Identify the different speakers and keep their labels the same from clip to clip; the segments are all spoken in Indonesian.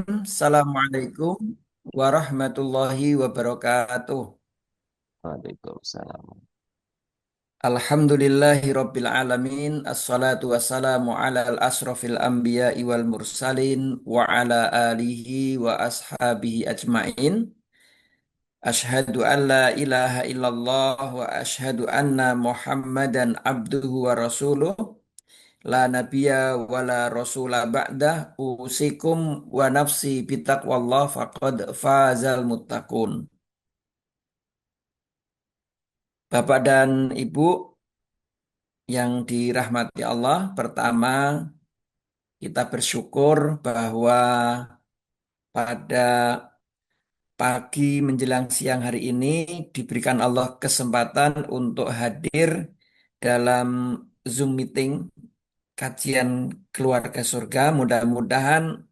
Speaker 1: Assalamualaikum warahmatullahi wabarakatuh.
Speaker 2: Waalaikumsalam.
Speaker 1: Alhamdulillahi rabbil alamin. Assalatu wassalamu ala al-asrafil anbiya'i wal mursalin wa ala alihi wa ashabihi ajmain. Ashhadu an la ilaha illallah wa ashhadu anna Muhammadan abduhu wa rasuluh. La nabiyya wa la rasula ba'dah. Usikum wa nafsi bitaqwallah faqad fazal muttaqun. Bapak dan Ibu yang dirahmati Allah, pertama kita bersyukur bahwa pada pagi menjelang siang hari ini diberikan Allah kesempatan untuk hadir dalam Zoom meeting kajian keluarga surga. Mudah-mudahan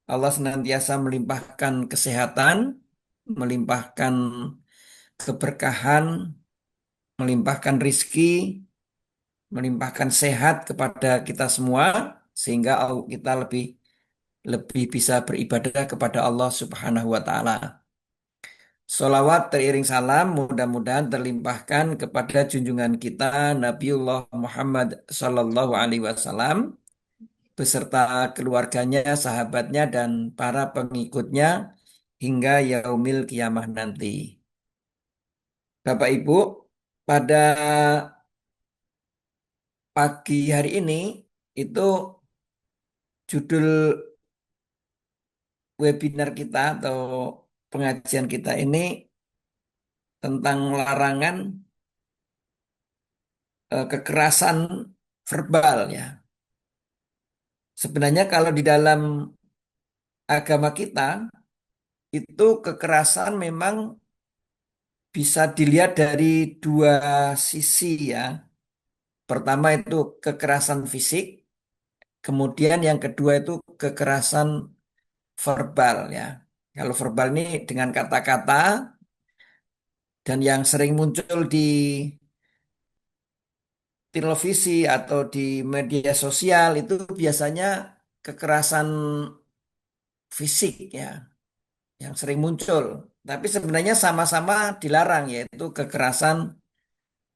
Speaker 1: Allah senantiasa melimpahkan kesehatan, melimpahkan keberkahan, melimpahkan rizki, melimpahkan sehat kepada kita semua sehingga kita lebih lebih bisa beribadah kepada Allah Subhanahu wa taala. Salawat teriring salam mudah-mudahan terlimpahkan kepada junjungan kita Nabiullah Muhammad Sallallahu Alaihi Wasallam beserta keluarganya, sahabatnya dan para pengikutnya hingga yaumil kiamah nanti. Bapak Ibu, pada pagi hari ini itu judul webinar kita atau pengajian kita ini tentang larangan kekerasan verbal ya. Sebenarnya kalau di dalam agama kita itu kekerasan memang bisa dilihat dari dua sisi ya. Pertama itu kekerasan fisik, kemudian yang kedua itu kekerasan verbal ya. Kalau verbal ini dengan kata-kata dan yang sering muncul di televisi atau di media sosial itu biasanya kekerasan fisik ya yang sering muncul. Tapi sebenarnya sama-sama dilarang yaitu kekerasan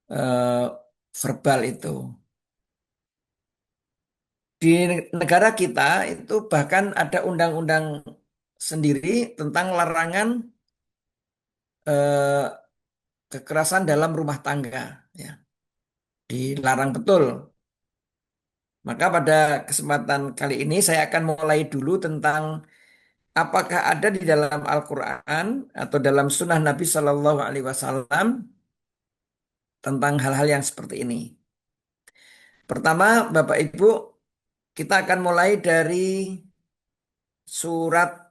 Speaker 1: eh, verbal itu. Di negara kita itu bahkan ada undang-undang sendiri tentang larangan eh, kekerasan dalam rumah tangga ya. Dilarang betul. Maka pada kesempatan kali ini saya akan mulai dulu tentang apakah ada di dalam Al-Quran atau dalam Sunnah Nabi Shallallahu Alaihi Wasallam tentang hal-hal yang seperti ini. Pertama, Bapak Ibu, kita akan mulai dari surat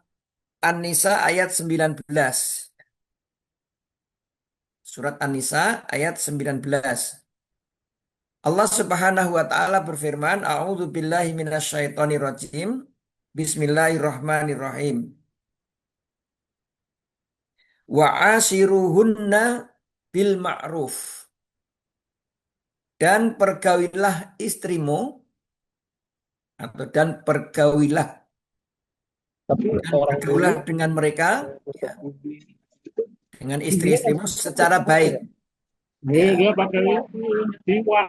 Speaker 1: An-Nisa ayat 19. Surat An-Nisa ayat 19. Allah Subhanahu wa taala berfirman, A'udzu billahi minasyaitonir rajim. Bismillahirrahmanirrahim. Wa ashiruhunna bil ma'ruf. Dan pergaulilah istrimu dan pergaulilah
Speaker 2: Tapi
Speaker 1: dan
Speaker 2: orang
Speaker 1: bergaulah
Speaker 2: dulu
Speaker 1: dengan mereka ya, dengan
Speaker 2: dia kan
Speaker 1: istri-istrimu secara baik
Speaker 2: dia,
Speaker 1: ya.
Speaker 2: dia pakai jiwa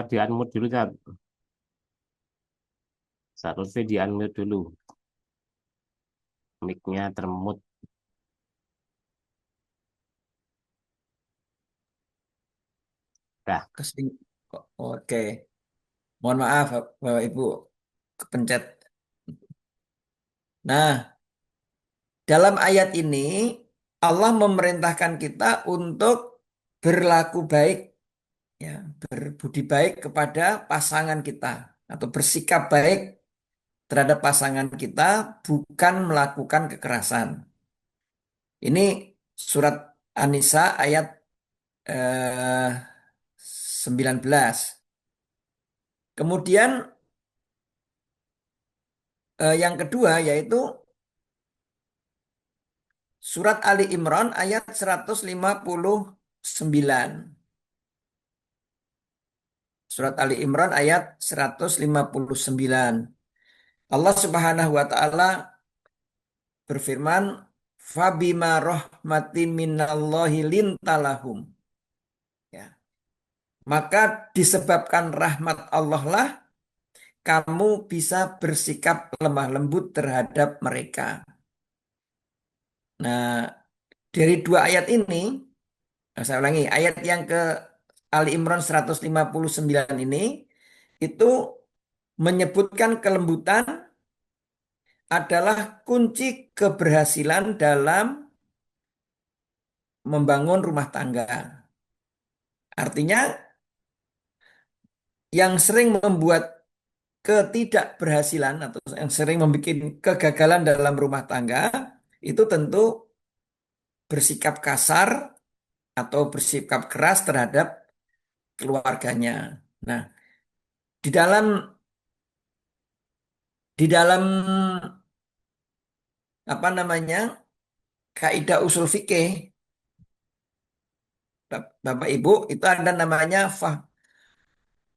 Speaker 2: di unmute dulu kan seharusnya di unmute dulu mic-nya termute. Dah.
Speaker 1: Oke, mohon maaf Bapak Ibu kepencet. Nah, dalam ayat ini Allah memerintahkan kita untuk berlaku baik ya, berbudi baik kepada pasangan kita atau bersikap baik terhadap pasangan kita, bukan melakukan kekerasan. Ini surat An-Nisa ayat eh, 19. Kemudian yang kedua yaitu Surat Ali Imran ayat 159. Surat Ali Imran ayat 159. Allah Subhanahu wa taala berfirman, "Fabima rahmatin minallahi lintalahum." Ya. Maka disebabkan rahmat Allah lah kamu bisa bersikap lemah lembut terhadap mereka. Nah, dari dua ayat ini, saya ulangi, ayat yang ke Ali Imran 159 ini itu menyebutkan kelembutan adalah kunci keberhasilan dalam membangun rumah tangga. Artinya, yang sering membuat ketidakberhasilan atau yang sering membuat kegagalan dalam rumah tangga itu tentu bersikap kasar atau bersikap keras terhadap keluarganya. Nah, di dalam di dalam apa namanya kaidah usul fikih, Bapak Ibu, itu ada namanya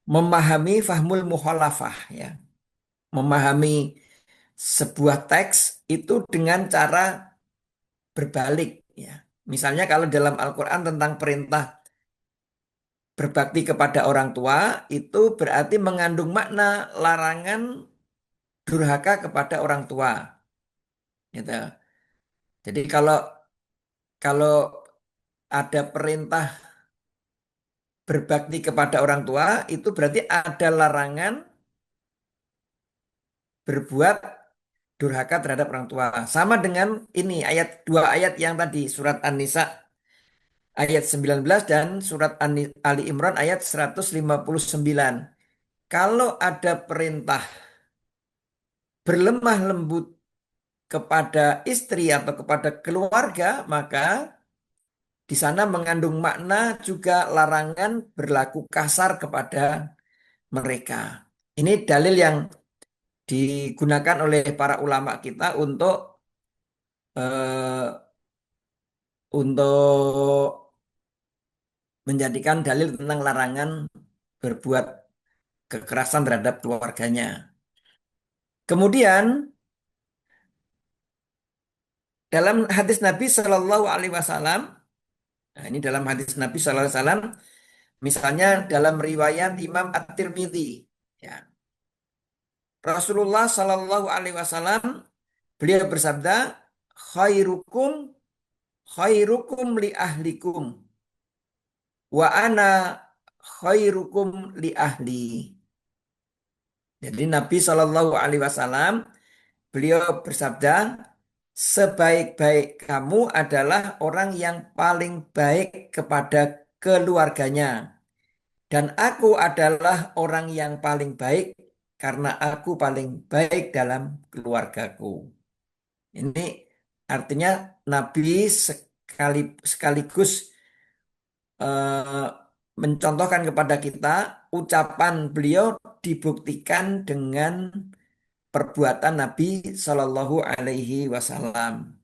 Speaker 1: memahami fahmul mukhalafah ya. Memahami sebuah teks itu dengan cara berbalik ya. Misalnya kalau dalam Al-Qur'an tentang perintah berbakti kepada orang tua itu berarti mengandung makna larangan durhaka kepada orang tua gitu. Jadi kalau kalau ada perintah berbakti kepada orang tua itu berarti ada larangan berbuat durhaka terhadap orang tua. Sama dengan ini ayat dua ayat yang tadi surat An-Nisa ayat 19 dan surat Ali Imran ayat 159. Kalau ada perintah berlemah lembut kepada istri atau kepada keluarga, maka di sana mengandung makna juga larangan berlaku kasar kepada mereka. Ini dalil yang digunakan oleh para ulama kita eh, untuk menjadikan dalil tentang larangan berbuat kekerasan terhadap keluarganya. Kemudian dalam hadis Nabi Shallallahu Alaihi Wasallam, nah ini dalam hadis Nabi Shallallahu Alaihi Wasallam, misalnya dalam riwayat Imam At-Tirmidzi, ya, Rasulullah Shallallahu Alaihi Wasallam beliau bersabda, khairukum khairukum li ahlikum wa ana khairukum li ahli. Jadi Nabi Shallallahu Alaihi Wasallam beliau bersabda, sebaik-baik kamu adalah orang yang paling baik kepada keluarganya. Dan aku adalah orang yang paling baik karena aku paling baik dalam keluargaku. Ini artinya Nabi sekaligus eh, mencontohkan kepada kita ucapan beliau dibuktikan dengan perbuatan Nabi Shallallahu Alaihi Wasallam.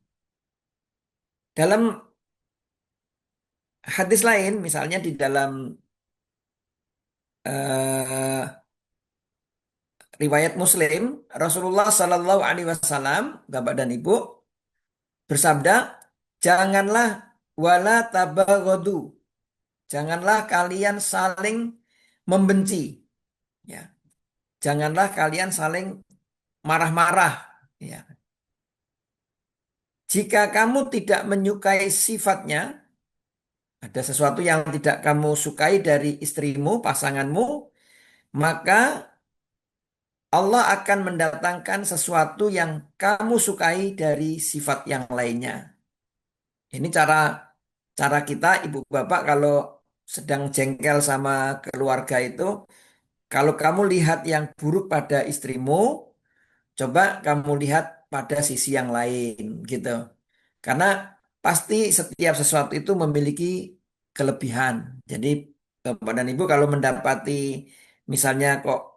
Speaker 1: Dalam hadis lain, misalnya di dalam eh, riwayat Muslim, Rasulullah Shallallahu Alaihi Wasallam, Bapak dan Ibu, bersabda, janganlah wala tabaghadu, janganlah kalian saling membenci, ya, janganlah kalian saling marah-marah, ya. Jika kamu tidak menyukai sifatnya, ada sesuatu yang tidak kamu sukai dari istrimu, pasanganmu, maka Allah akan mendatangkan sesuatu yang kamu sukai dari sifat yang lainnya. Ini cara cara kita ibu bapak kalau sedang jengkel sama keluarga itu, kalau kamu lihat yang buruk pada istrimu, coba kamu lihat pada sisi yang lain gitu. Karena pasti setiap sesuatu itu memiliki kelebihan. Jadi bapak dan ibu kalau mendapati misalnya kok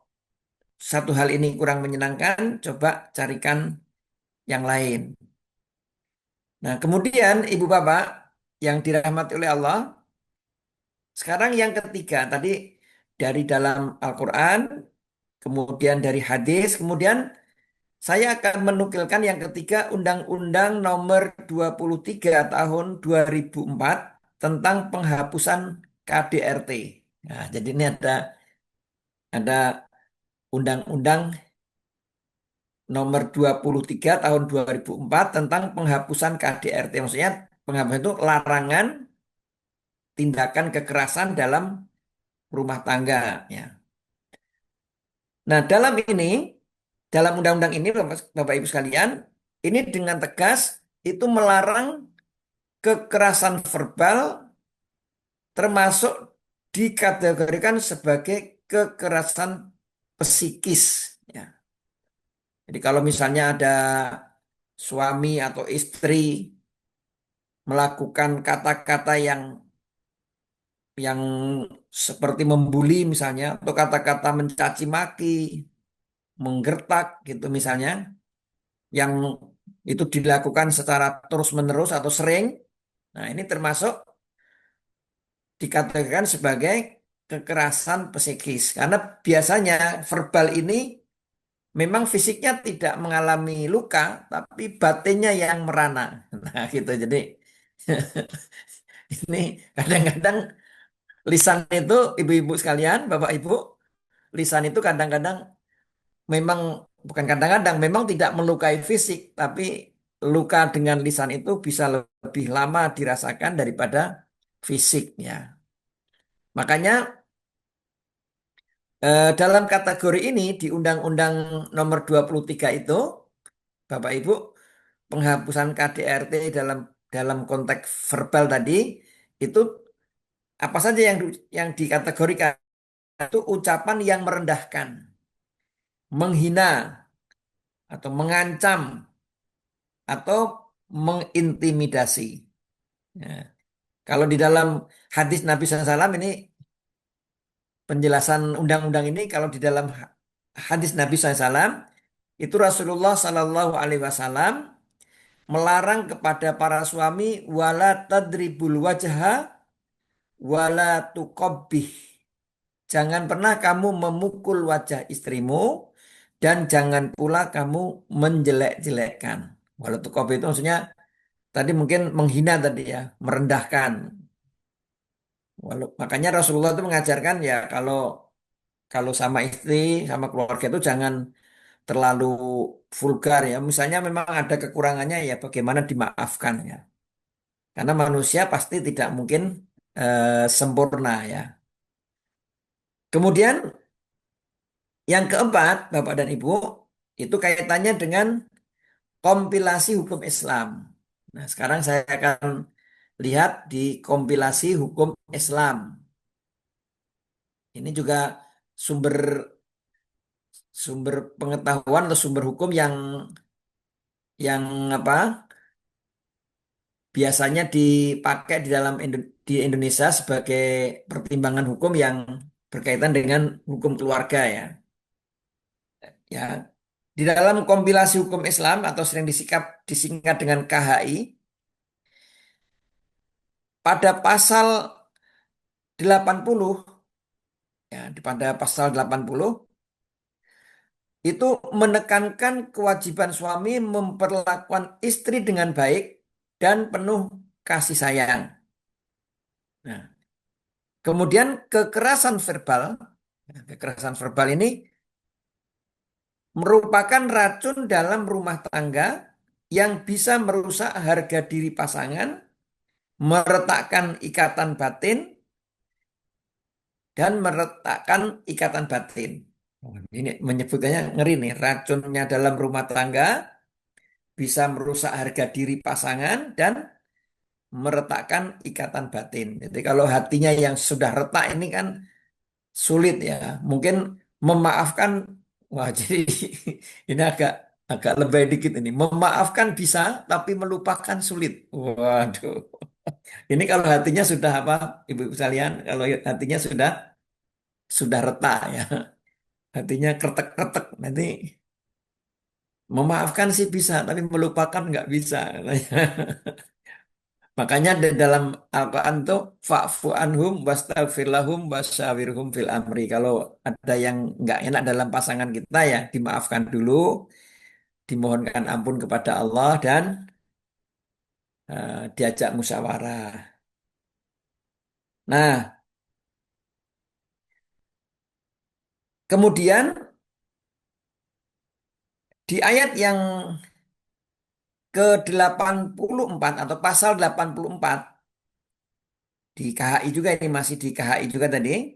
Speaker 1: satu hal ini kurang menyenangkan, coba carikan yang lain. Nah, kemudian Ibu Bapak yang dirahmati oleh Allah, sekarang yang ketiga tadi dari dalam Al-Quran, kemudian dari hadis, kemudian saya akan menukilkan yang ketiga Undang-Undang Nomor 23 Tahun 2004 tentang penghapusan KDRT. Nah, jadi ini ada Undang-Undang Nomor 23 Tahun 2004 tentang penghapusan KDRT. Maksudnya penghapusan itu larangan tindakan kekerasan dalam rumah tangga. Ya. Nah, dalam undang-undang ini, Bapak Ibu sekalian, ini dengan tegas itu melarang kekerasan verbal termasuk dikategorikan sebagai kekerasan psikis. Ya. Jadi kalau misalnya ada suami atau istri melakukan kata-kata yang seperti membuli misalnya atau kata-kata mencaci maki, menggertak gitu misalnya, yang itu dilakukan secara terus-menerus atau sering. Nah, ini termasuk dikategorikan sebagai kekerasan psikis karena biasanya verbal ini memang fisiknya tidak mengalami luka tapi batinnya yang merana. Nah, gitu. Jadi ini kadang-kadang lisan itu ibu-ibu sekalian, bapak ibu, lisan itu kadang-kadang memang bukan kadang-kadang memang tidak melukai fisik, tapi luka dengan lisan itu bisa lebih lama dirasakan daripada fisiknya. Makanya dalam kategori ini di Undang-Undang Nomor 23 itu, Bapak Ibu, penghapusan KDRT dalam dalam konteks verbal tadi itu apa saja yang dikategorikan itu ucapan yang merendahkan, menghina atau mengancam atau mengintimidasi. Ya. Kalau di dalam hadis Nabi SAW ini penjelasan undang-undang ini kalau di dalam hadis Nabi SAW itu Rasulullah Shallallahu Alaihi Wasallam melarang kepada para suami wala tadribul wajha wala tuqabbih. Jangan pernah kamu memukul wajah istrimu dan jangan pula kamu menjelek-jelekkan. Walau tuqabbih itu maksudnya tadi mungkin menghina tadi ya, merendahkan. Makanya Rasulullah itu mengajarkan ya kalau kalau sama istri, sama keluarga itu jangan terlalu vulgar ya. Misalnya memang ada kekurangannya ya bagaimana dimaafkan ya. Karena manusia pasti tidak mungkin sempurna ya. Kemudian yang keempat, Bapak dan Ibu, itu kaitannya dengan kompilasi hukum Islam. Nah, sekarang saya akan lihat di kompilasi hukum Islam. Ini juga sumber sumber pengetahuan atau sumber hukum yang apa biasanya dipakai di dalam di Indonesia sebagai pertimbangan hukum yang berkaitan dengan hukum keluarga ya. Ya, di dalam kompilasi hukum Islam atau sering disingkat dengan KHI, pada pasal 80 ya, pada pasal 80 itu menekankan kewajiban suami memperlakukan istri dengan baik dan penuh kasih sayang. Nah, kemudian kekerasan verbal ini merupakan racun dalam rumah tangga yang bisa merusak harga diri pasangan, meretakkan ikatan batin, dan meretakkan ikatan batin. Oh, ini menyebutnya ngeri nih, racunnya dalam rumah tangga bisa merusak harga diri pasangan dan meretakkan ikatan batin. Jadi kalau hatinya yang sudah retak ini kan sulit ya. Mungkin memaafkan, wah jadi ini agak agak lebay dikit ini. Memaafkan bisa, tapi melupakan sulit. Waduh. Ini kalau hatinya sudah apa, ibu-ibu sekalian, kalau hatinya sudah retak ya. Hatinya kretek-kretek nanti Memaafkan sih bisa, tapi melupakan nggak bisa. Makanya di dalam Al-Quran tuh fa'fu anhum wastaghfir lahum wasyawirhum fil amri. Kalau ada yang nggak enak dalam pasangan kita ya dimaafkan dulu, dimohonkan ampun kepada Allah dan diajak musyawarah. Nah, kemudian di ayat yang ke-84 atau pasal 84 di KHI juga, ini masih di KHI juga tadi,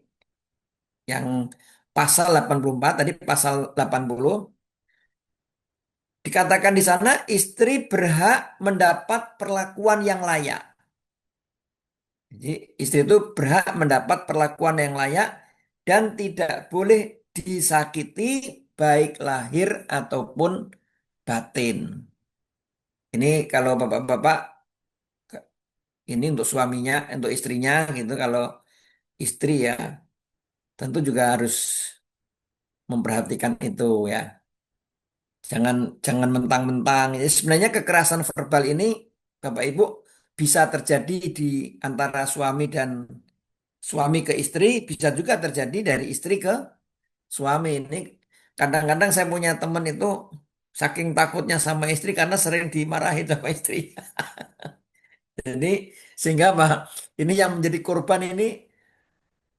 Speaker 1: yang pasal 84 tadi, pasal 80 dikatakan di sana istri berhak mendapat perlakuan yang layak. Jadi istri itu berhak mendapat perlakuan yang layak dan tidak boleh disakiti baik lahir ataupun batin. Ini kalau bapak-bapak, ini untuk suaminya, untuk istrinya gitu. Kalau istri ya tentu juga harus memperhatikan itu ya. Jangan jangan mentang-mentang. Ini sebenarnya kekerasan verbal ini Bapak Ibu bisa terjadi di antara suami dan suami ke istri, bisa juga terjadi dari istri ke suami. Ini kadang-kadang saya punya teman itu saking takutnya sama istri karena sering dimarahi sama istri. Jadi sehingga apa? Ini yang menjadi korban ini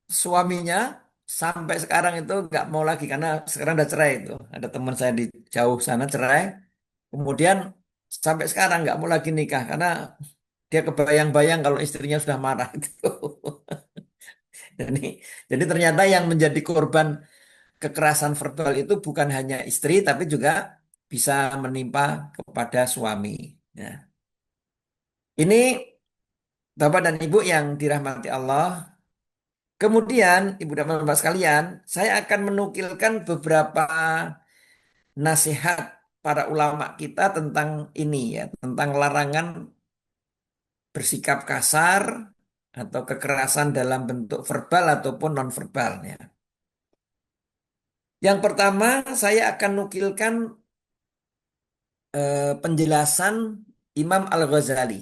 Speaker 1: suaminya sampai sekarang itu nggak mau lagi karena sekarang udah cerai itu. Ada teman saya di jauh sana cerai, kemudian sampai sekarang nggak mau lagi nikah karena dia kebayang-bayang kalau istrinya sudah marah gitu. Jadi, jadi ternyata yang menjadi korban kekerasan verbal itu bukan hanya istri tapi juga bisa menimpa kepada suami. Nah, ini Bapak dan Ibu yang dirahmati Allah. Kemudian, Ibu dan Bapak sekalian, saya akan menukilkan beberapa nasihat para ulama kita tentang ini ya, tentang larangan bersikap kasar atau kekerasan dalam bentuk verbal ataupun nonverbal ya. Yang pertama, saya akan nukilkan penjelasan Imam Al-Ghazali.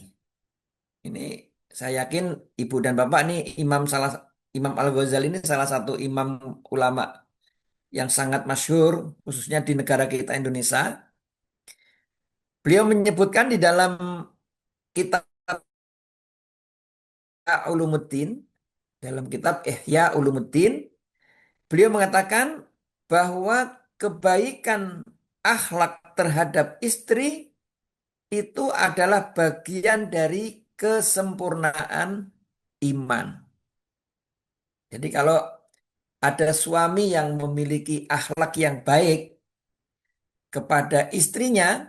Speaker 1: Ini saya yakin Ibu dan Bapak nih Imam Al-Ghazali ini salah satu imam ulama yang sangat masyhur khususnya di negara kita Indonesia. Beliau menyebutkan di dalam kitab Ulumuddin, dalam kitab Ihya Ulumuddin, beliau mengatakan bahwa kebaikan akhlak terhadap istri itu adalah bagian dari kesempurnaan iman. Jadi kalau ada suami yang memiliki akhlak yang baik kepada istrinya,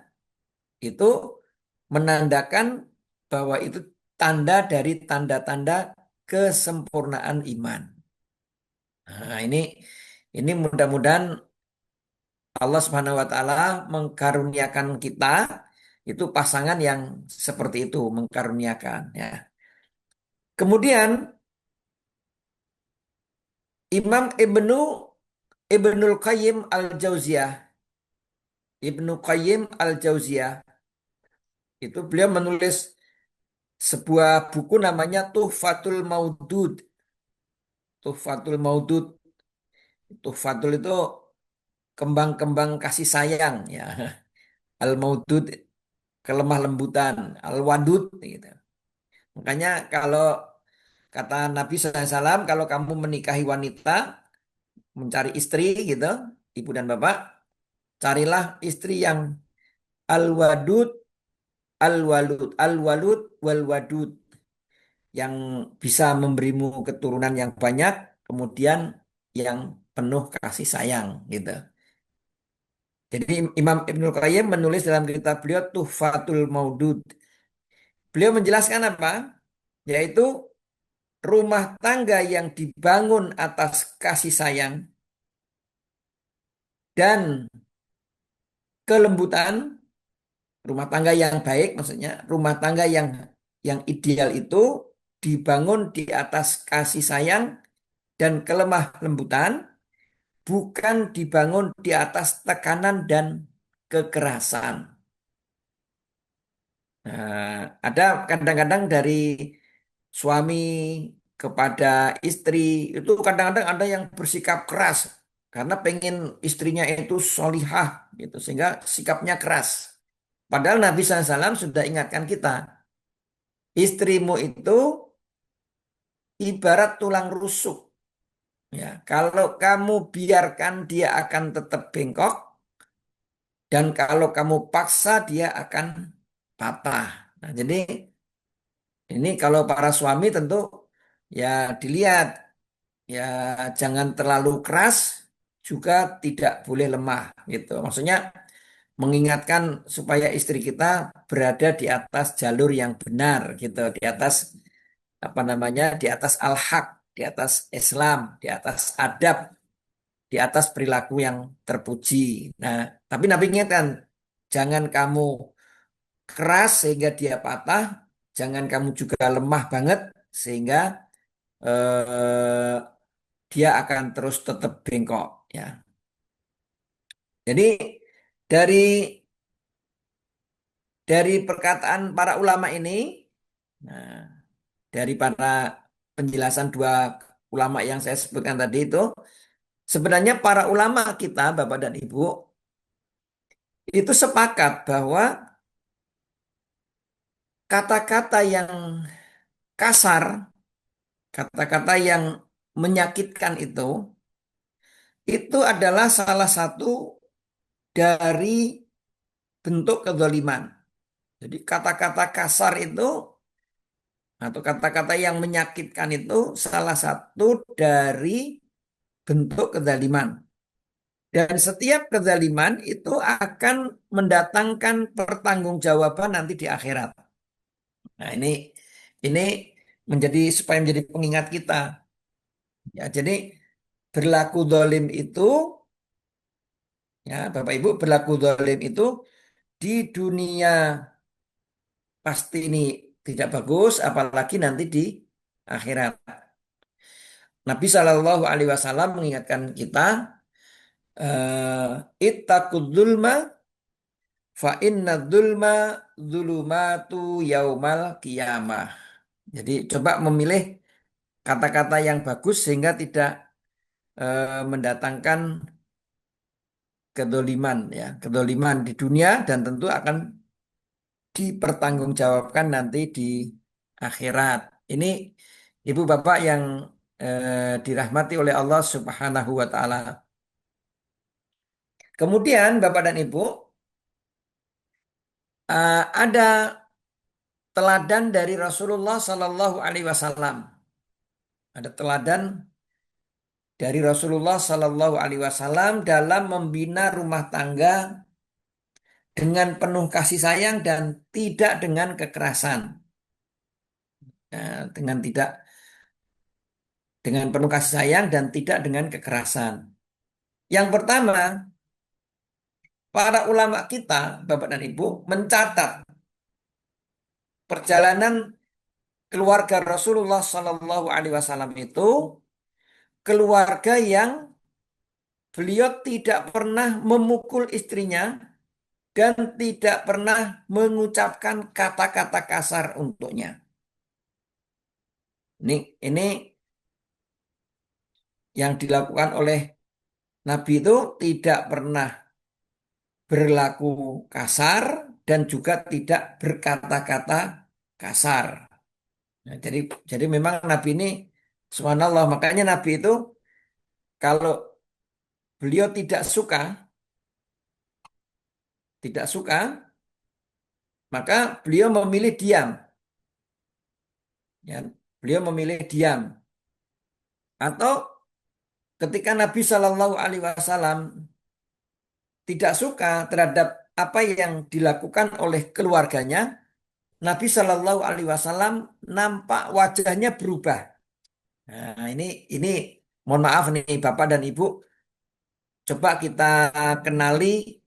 Speaker 1: itu menandakan bahwa itu tanda dari tanda-tanda kesempurnaan iman. Nah, ini mudah-mudahan Allah Subhanahu wa taala mengkaruniakan kita itu pasangan yang seperti itu, mengkaruniakan ya. Kemudian Imam Ibnul Qayyim Al-Jauziyah, Ibnu Qayyim Al-Jauziyah itu beliau menulis sebuah buku namanya Tuhfatul Maudud. Tuhfatul Maudud. Tuhfatul itu kembang-kembang kasih sayang ya. Al-Maudud kelemah lembutan, Al-Wadud gitu. Makanya kalau kata Nabi SAW, kalau kamu menikahi wanita, mencari istri gitu, ibu dan bapak, carilah istri yang Al-Wadud, Al-Walud, Al-Walud, Wal-Wadud. Yang bisa memberimu keturunan yang banyak, kemudian yang penuh kasih sayang gitu. Jadi Imam Ibnul Qayyim menulis dalam kitab beliau Tuhfatul Maudud. Beliau menjelaskan apa? Yaitu rumah tangga yang dibangun atas kasih sayang dan kelembutan, rumah tangga yang baik maksudnya, rumah tangga yang ideal itu dibangun di atas kasih sayang dan kelemah lembutan, bukan dibangun di atas tekanan dan kekerasan. Nah, ada kadang-kadang dari suami kepada istri itu kadang-kadang ada yang bersikap keras karena pengen istrinya itu solihah gitu sehingga sikapnya keras. Padahal Nabi SAW sudah ingatkan kita, istrimu itu ibarat tulang rusuk. Ya, kalau kamu biarkan dia akan tetap bengkok dan kalau kamu paksa dia akan patah. Nah, jadi ini kalau para suami tentu ya dilihat ya jangan terlalu keras juga tidak boleh lemah gitu. Maksudnya mengingatkan supaya istri kita berada di atas jalur yang benar gitu, di atas apa namanya? Di atas al-haq, di atas Islam, di atas adab, di atas perilaku yang terpuji. Nah, tapi Nabi ingatkan jangan kamu keras sehingga dia patah, jangan kamu juga lemah banget sehingga eh, dia akan terus tetap bengkok ya. Jadi dari perkataan para ulama ini, nah, dari para penjelasan dua ulama yang saya sebutkan tadi itu, sebenarnya para ulama kita, Bapak dan Ibu, itu sepakat bahwa kata-kata yang kasar, kata-kata yang menyakitkan itu adalah salah satu dari bentuk kezaliman. Jadi kata-kata kasar itu atau kata-kata yang menyakitkan itu salah satu dari bentuk kezaliman. Dan setiap kezaliman itu akan mendatangkan pertanggungjawaban nanti di akhirat. Nah, ini menjadi supaya menjadi pengingat kita. Ya, jadi berlaku dolim itu, ya Bapak Ibu, berlaku dolim itu di dunia pasti ini tidak bagus, apalagi nanti di akhirat. Nabi Shallallahu Alaihi Wasallam mengingatkan kita, ittaqud dzulma fa inna dzulma dzulumatu yaumal qiyamah. Jadi coba memilih kata-kata yang bagus sehingga tidak mendatangkan kedoliman ya, kedoliman di dunia dan tentu akan dipertanggungjawabkan nanti di akhirat. Ini Ibu Bapak yang dirahmati oleh Allah Subhanahu wa taala. Kemudian Bapak dan Ibu, ada teladan dari Rasulullah Sallallahu Alaihi Wasallam. Ada teladan dari Rasulullah Sallallahu Alaihi Wasallam dalam membina rumah tangga dengan penuh kasih sayang dan tidak dengan kekerasan. Dengan tidak dengan penuh kasih sayang dan tidak dengan kekerasan. Yang pertama, para ulama kita, Bapak dan Ibu, mencatat perjalanan keluarga Rasulullah Sallallahu Alaihi Wasallam itu keluarga yang beliau tidak pernah memukul istrinya dan tidak pernah mengucapkan kata-kata kasar untuknya. Ini yang dilakukan oleh Nabi itu tidak pernah berlaku kasar dan juga tidak berkata-kata kasar. Nah, jadi memang Nabi ini subhanallah, makanya Nabi itu kalau beliau tidak suka, maka beliau memilih diam. Ya, beliau memilih diam. Atau ketika Nabi Shallallahu Alaihi Wasallam tidak suka terhadap apa yang dilakukan oleh keluarganya, Nabi Shallallahu Alaihi Wasallam nampak wajahnya berubah. Nah, ini mohon maaf nih Bapak dan Ibu, coba kita kenali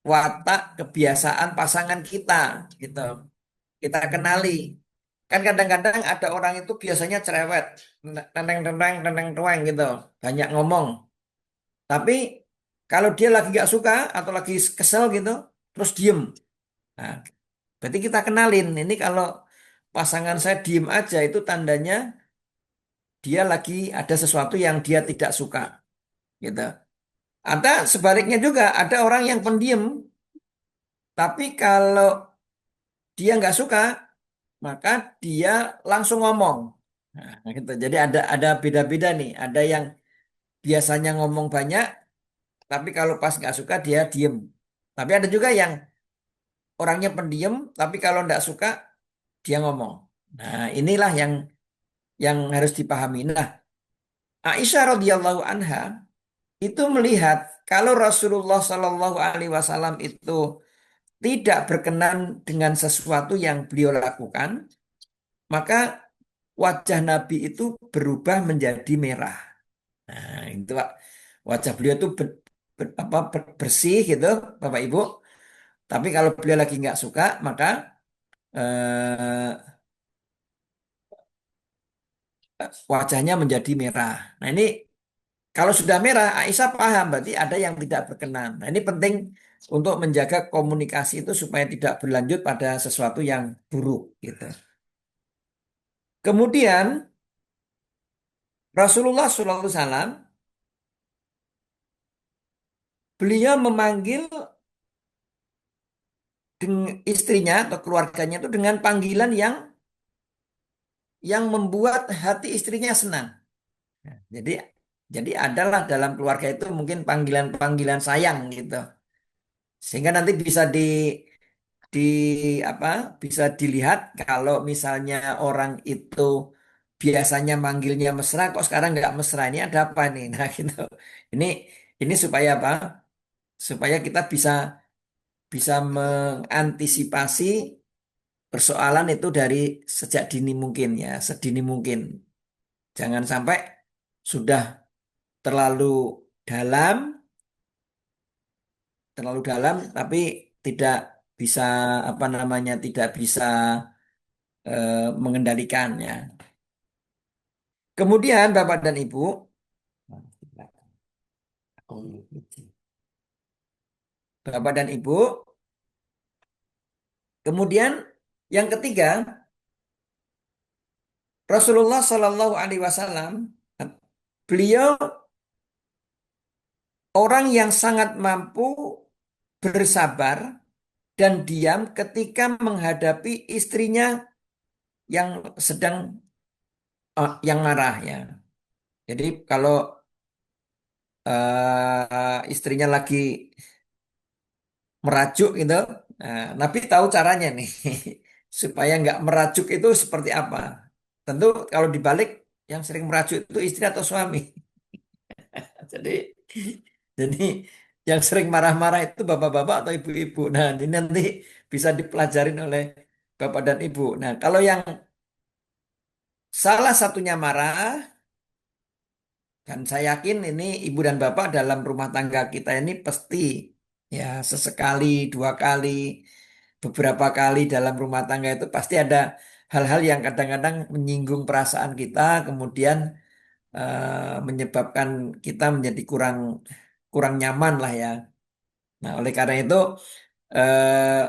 Speaker 1: watak kebiasaan pasangan kita, gitu. Kita kenali. Kan kadang-kadang ada orang itu biasanya cerewet, teneng teneng teneng teneng gitu, banyak ngomong. Tapi kalau dia lagi nggak suka atau lagi kesel gitu, terus diem. Nah, berarti kita kenalin. Ini kalau pasangan saya diem aja itu tandanya dia lagi ada sesuatu yang dia tidak suka, gitu. Ada sebaliknya juga, ada orang yang pendiam, tapi kalau dia nggak suka, maka dia langsung ngomong. Nah, gitu. Jadi ada beda-beda nih. Ada yang biasanya ngomong banyak, tapi kalau pas nggak suka dia diem. Tapi ada juga yang orangnya pendiam, tapi kalau nggak suka dia ngomong. Nah, inilah yang harus dipahami. Nah, Aisyah radhiyallahu anha itu melihat kalau Rasulullah Shallallahu Alaihi Wasallam itu tidak berkenan dengan sesuatu yang beliau lakukan, maka wajah Nabi itu berubah menjadi merah. Nah, itu Pak. Wajah beliau itu bersih gitu, Bapak Ibu. Tapi kalau beliau lagi nggak suka, maka eh, wajahnya menjadi merah. Nah, ini kalau sudah merah, Aisyah paham berarti ada yang tidak berkenan. Nah, ini penting untuk menjaga komunikasi itu supaya tidak berlanjut pada sesuatu yang buruk gitu. Kemudian Rasulullah SAW beliau memanggil istrinya atau keluarganya itu dengan panggilan yang membuat hati istrinya senang. Nah, jadi adalah dalam keluarga itu mungkin panggilan-panggilan sayang gitu. Sehingga nanti di apa bisa dilihat kalau misalnya orang itu biasanya manggilnya mesra kok sekarang nggak mesra, ini ada apa nih? Nah, gitu. Ini ini supaya apa? Supaya kita bisa bisa mengantisipasi persoalan itu dari sejak dini mungkin ya, sedini mungkin. Jangan sampai sudah terlalu dalam, terlalu dalam tapi tidak bisa apa namanya, tidak bisa mengendalikannya. Kemudian Bapak dan Ibu, Bapak dan Ibu, kemudian yang ketiga, Rasulullah Shallallahu Alaihi Wasallam, beliau orang yang sangat mampu bersabar dan diam ketika menghadapi istrinya yang sedang yang marah ya. Jadi kalau istrinya lagi merajuk gitu, nah, Nabi tahu caranya nih supaya nggak merajuk itu seperti apa. Tentu kalau dibalik yang sering merajuk itu istri atau suami. Jadi jadi yang sering marah-marah itu bapak-bapak atau ibu-ibu. Nah, ini nanti bisa dipelajarin oleh bapak dan ibu. Nah, kalau yang salah satunya marah, dan saya yakin ini ibu dan bapak dalam rumah tangga kita ini pasti ya sesekali, dua kali, beberapa kali dalam rumah tangga itu pasti ada hal-hal yang kadang-kadang menyinggung perasaan kita, kemudian menyebabkan kita menjadi kurang kurang nyaman lah ya. Nah, oleh karena itu eh,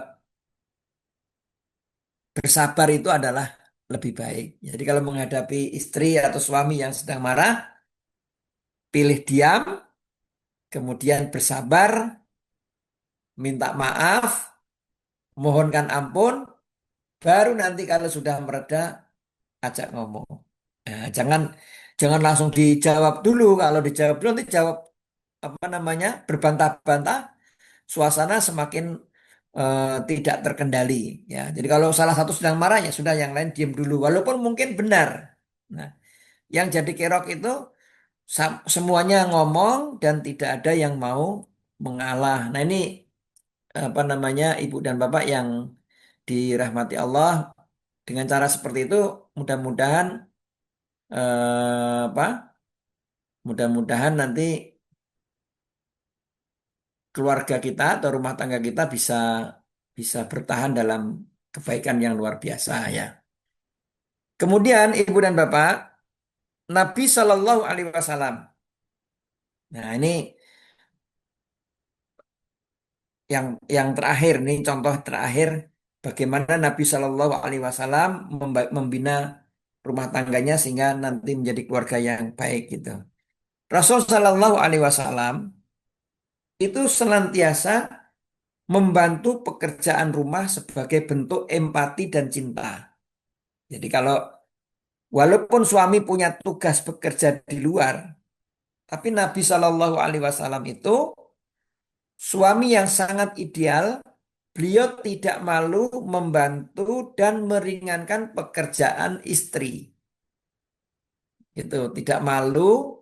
Speaker 1: bersabar itu adalah lebih baik. Jadi kalau menghadapi istri atau suami yang sedang marah, pilih diam, kemudian bersabar, minta maaf, mohonkan ampun, baru nanti kalau sudah mereda ajak ngomong. Nah, jangan langsung dijawab dulu. Kalau dijawab dulu nanti jawab apa namanya berbantah-bantah, suasana semakin tidak terkendali. Ya, jadi kalau salah satu sedang marah ya sudah yang lain diam dulu, walaupun mungkin benar. Nah, yang jadi kerok itu semuanya ngomong dan tidak ada yang mau mengalah. Nah, ini apa namanya ibu dan bapak yang dirahmati Allah, dengan cara seperti itu mudah-mudahan apa? Mudah-mudahan nanti keluarga kita atau rumah tangga kita bisa bisa bertahan dalam kebaikan yang luar biasa ya. Kemudian ibu dan bapak, Nabi Shallallahu Alaihi Wasallam. Nah, ini yang terakhir nih contoh terakhir bagaimana Nabi Shallallahu Alaihi Wasallam membina rumah tangganya sehingga nanti menjadi keluarga yang baik gitu. Rasul Shallallahu Alaihi Wasallam itu senantiasa membantu pekerjaan rumah sebagai bentuk empati dan cinta. Jadi kalau walaupun suami punya tugas bekerja di luar, tapi Nabi Shallallahu Alaihi Wasallam itu suami yang sangat ideal. Beliau tidak malu membantu dan meringankan pekerjaan istri. Itu tidak malu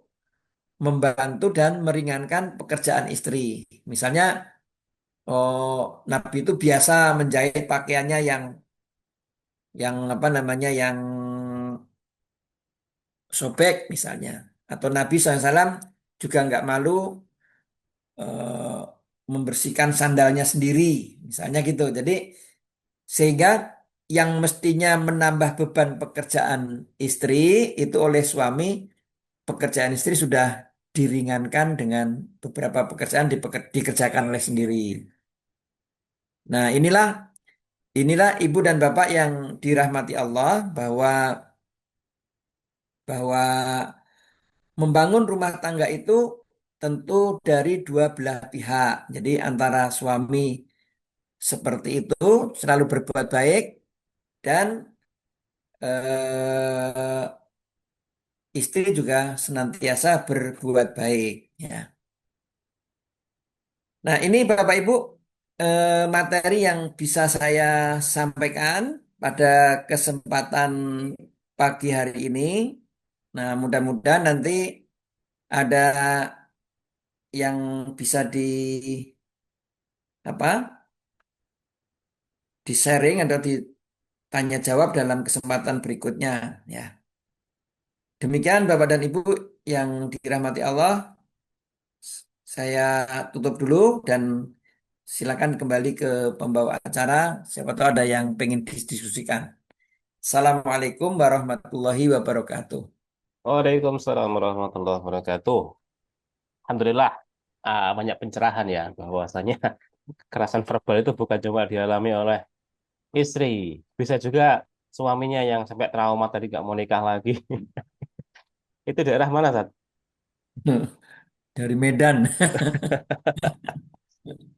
Speaker 1: membantu dan meringankan pekerjaan istri. Misalnya, Nabi itu biasa menjahit pakaiannya yang apa namanya yang sobek misalnya. Atau Nabi SAW juga nggak malu membersihkan sandalnya sendiri, misalnya gitu. Jadi sehingga yang mestinya menambah beban pekerjaan istri itu oleh suami, pekerjaan istri sudah diringankan dengan beberapa pekerjaan dikerjakan oleh sendiri. Nah, inilah ibu dan bapak yang dirahmati Allah bahwa membangun rumah tangga itu tentu dari dua belah pihak. Jadi antara suami seperti itu selalu berbuat baik dan eh, istri juga senantiasa berbuat baik. Ya. Nah, ini Bapak Ibu materi yang bisa saya sampaikan pada kesempatan pagi hari ini. Nah, mudah-mudahan nanti ada yang bisa apa di sharing atau ditanya jawab dalam kesempatan berikutnya. Ya, demikian Bapak dan Ibu yang dirahmati Allah. Saya tutup dulu dan silakan kembali ke pembawa acara. Siapa tahu ada yang pengen didiskusikan. Assalamualaikum warahmatullahi wabarakatuh.
Speaker 2: Waalaikumsalam warahmatullahi wabarakatuh. Alhamdulillah, banyak pencerahan ya bahwasanya kekerasan verbal itu bukan cuma dialami oleh istri, bisa juga suaminya yang sampai trauma tadi gak mau nikah lagi. Itu daerah mana, Sat?
Speaker 1: Dari Medan.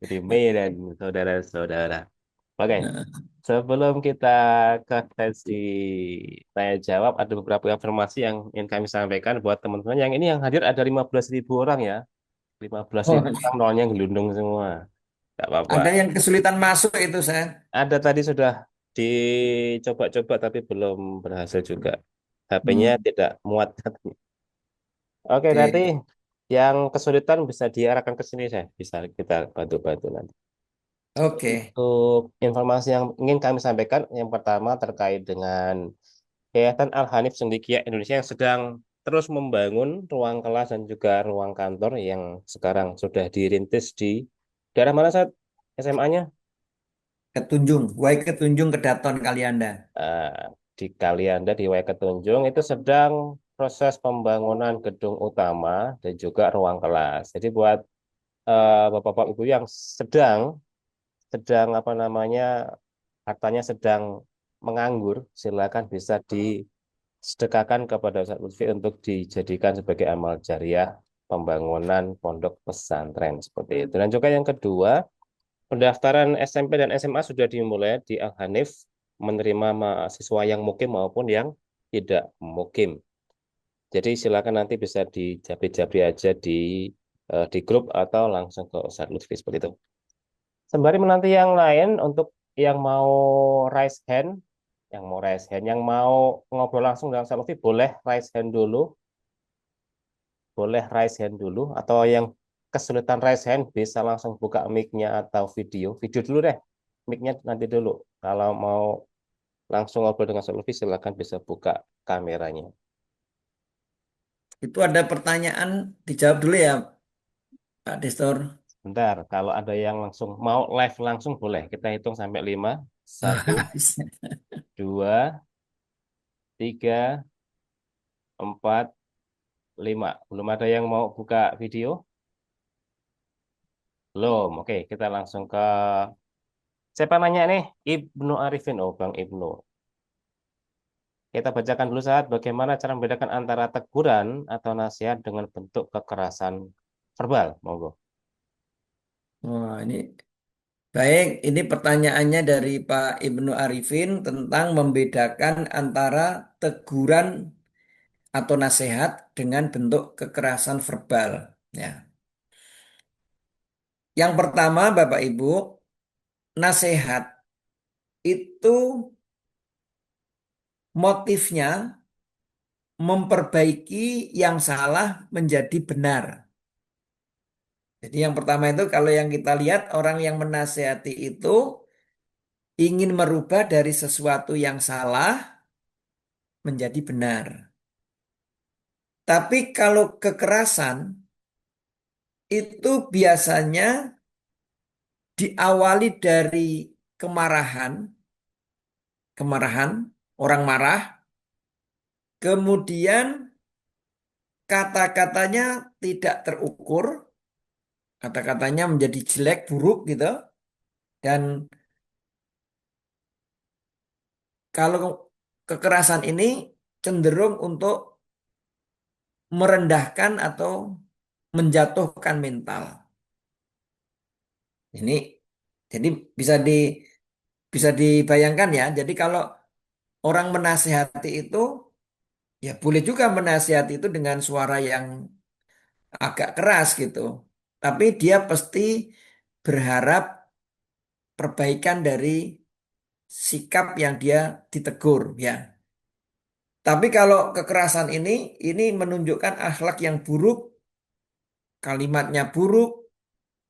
Speaker 2: Jadi Medan, saudara-saudara. Oke, sebelum kita ke sesi tanya jawab, ada beberapa informasi yang ingin kami sampaikan buat teman-teman. Yang ini yang hadir ada 15.000 orang ya. 15.000
Speaker 1: Oh,
Speaker 2: orang nolnya gelundung semua. Gak apa-apa.
Speaker 1: ada yang kesulitan masuk itu saya.
Speaker 2: Ada tadi sudah dicoba-coba tapi belum berhasil juga. HP-nya
Speaker 1: Hmm,
Speaker 2: tidak muat katanya. Oke, nanti
Speaker 1: oke,
Speaker 2: yang kesulitan bisa diarahkan ke sini saya. Bisa kita bantu-bantu nanti.
Speaker 1: oke.
Speaker 2: Untuk informasi yang ingin kami sampaikan, yang pertama terkait dengan Yayasan Al-Hanif Cendekia Indonesia yang sedang terus membangun ruang kelas dan juga ruang kantor yang sekarang sudah dirintis di daerah mana saat SMA-nya?
Speaker 1: Ketunjung, Wai Ketunjung Kedaton Kalianda.
Speaker 2: eh, di Kalianda di Waiketunjung itu sedang proses pembangunan gedung utama dan juga ruang kelas. Jadi buat bapak-bapak ibu yang sedang sedang apa namanya hartanya sedang menganggur, silakan bisa disedekahkan kepada Ustaz Lutfi untuk dijadikan sebagai amal jariah pembangunan pondok pesantren seperti itu. Dan juga yang kedua, pendaftaran SMP dan SMA sudah dimulai di Al-Hanif menerima mahasiswa yang mukim maupun yang tidak mukim. Jadi silakan nanti bisa dijabri-jabri aja di grup atau langsung ke Ustadz Lutfi seperti itu. Sembari menanti yang lain untuk yang mau raise hand, yang mau ngobrol langsung dengan Ustadz Lutfi boleh raise hand dulu, atau yang kesulitan raise hand bisa langsung buka mic-nya atau video dulu deh, mic-nya nanti dulu. Kalau mau langsung ngobrol dengan Ustadz Lutfi silakan bisa buka kameranya.
Speaker 1: Itu ada pertanyaan dijawab dulu ya, Pak Destor.
Speaker 2: Bentar, kalau ada yang langsung mau live langsung boleh. Kita hitung sampai 5. 1,
Speaker 1: Bisa.
Speaker 2: 2, 3, 4, 5. Belum ada yang mau buka video? Belum. Oke, kita langsung ke siapa nanya nih? Ibnu Arifin. Oh, Bang Ibnu. Kita bacakan dulu saat bagaimana cara membedakan antara teguran atau nasihat dengan bentuk kekerasan verbal. Monggo.
Speaker 1: Wah, ini baik. Ini pertanyaannya dari Pak Ibnu Arifin tentang membedakan antara teguran atau nasihat dengan bentuk kekerasan verbal. Ya. Yang pertama, Bapak Ibu, nasihat itu motifnya memperbaiki yang salah menjadi benar. Jadi yang pertama itu kalau yang kita lihat orang yang menasehati itu ingin merubah dari sesuatu yang salah menjadi benar. Tapi kalau kekerasan itu biasanya diawali dari kemarahan, kemarahan, orang marah, kemudian kata-katanya tidak terukur, kata-katanya menjadi jelek, buruk gitu. Dan kalau kekerasan ini cenderung untuk merendahkan atau menjatuhkan mental. Ini jadi bisa bisa dibayangkan ya. Jadi kalau orang menasihati itu ya boleh juga menasihati itu dengan suara yang agak keras gitu. Tapi dia pasti berharap perbaikan dari sikap yang dia ditegur ya. Tapi kalau kekerasan ini menunjukkan akhlak yang buruk, kalimatnya buruk,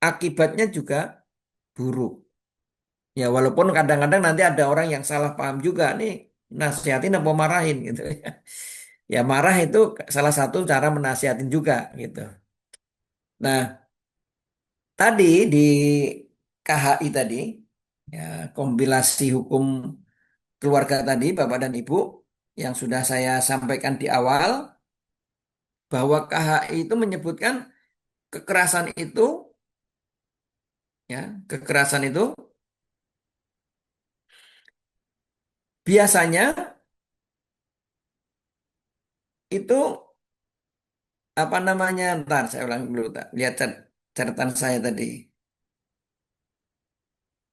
Speaker 1: akibatnya juga buruk. Ya walaupun kadang-kadang nanti ada orang yang salah paham juga nih, nasihatin apa marahin gitu ya. Ya marah itu salah satu cara menasihatin juga gitu. Nah, tadi di KHI tadi, ya kompilasi hukum keluarga tadi, Bapak dan Ibu, yang sudah saya sampaikan di awal, bahwa KHI itu menyebutkan kekerasan itu, ya, kekerasan itu biasanya itu apa namanya? Ntar saya ulang dulu, tak. Lihat catatan saya tadi.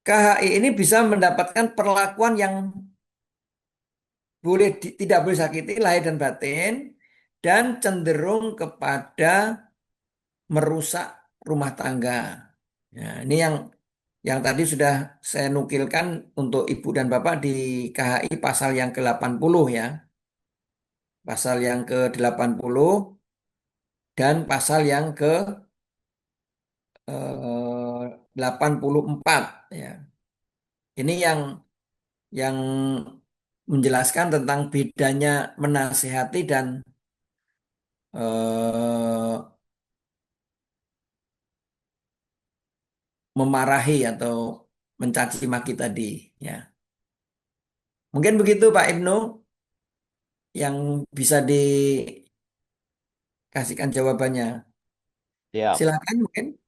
Speaker 1: KHI ini bisa mendapatkan perlakuan yang tidak boleh sakiti lahir dan batin dan cenderung kepada merusak rumah tangga. Ya, ini yang tadi sudah saya nukilkan untuk Ibu dan Bapak di KHI pasal yang ke-80 ya. Pasal yang ke-80 dan pasal yang ke 84 ya. Ini yang menjelaskan tentang bedanya menasihati dan eh, memarahi atau mencaci maki tadi ya. Mungkin begitu Pak Ibnu yang bisa dikasihkan jawabannya.
Speaker 2: Siap.
Speaker 1: Silakan mungkin.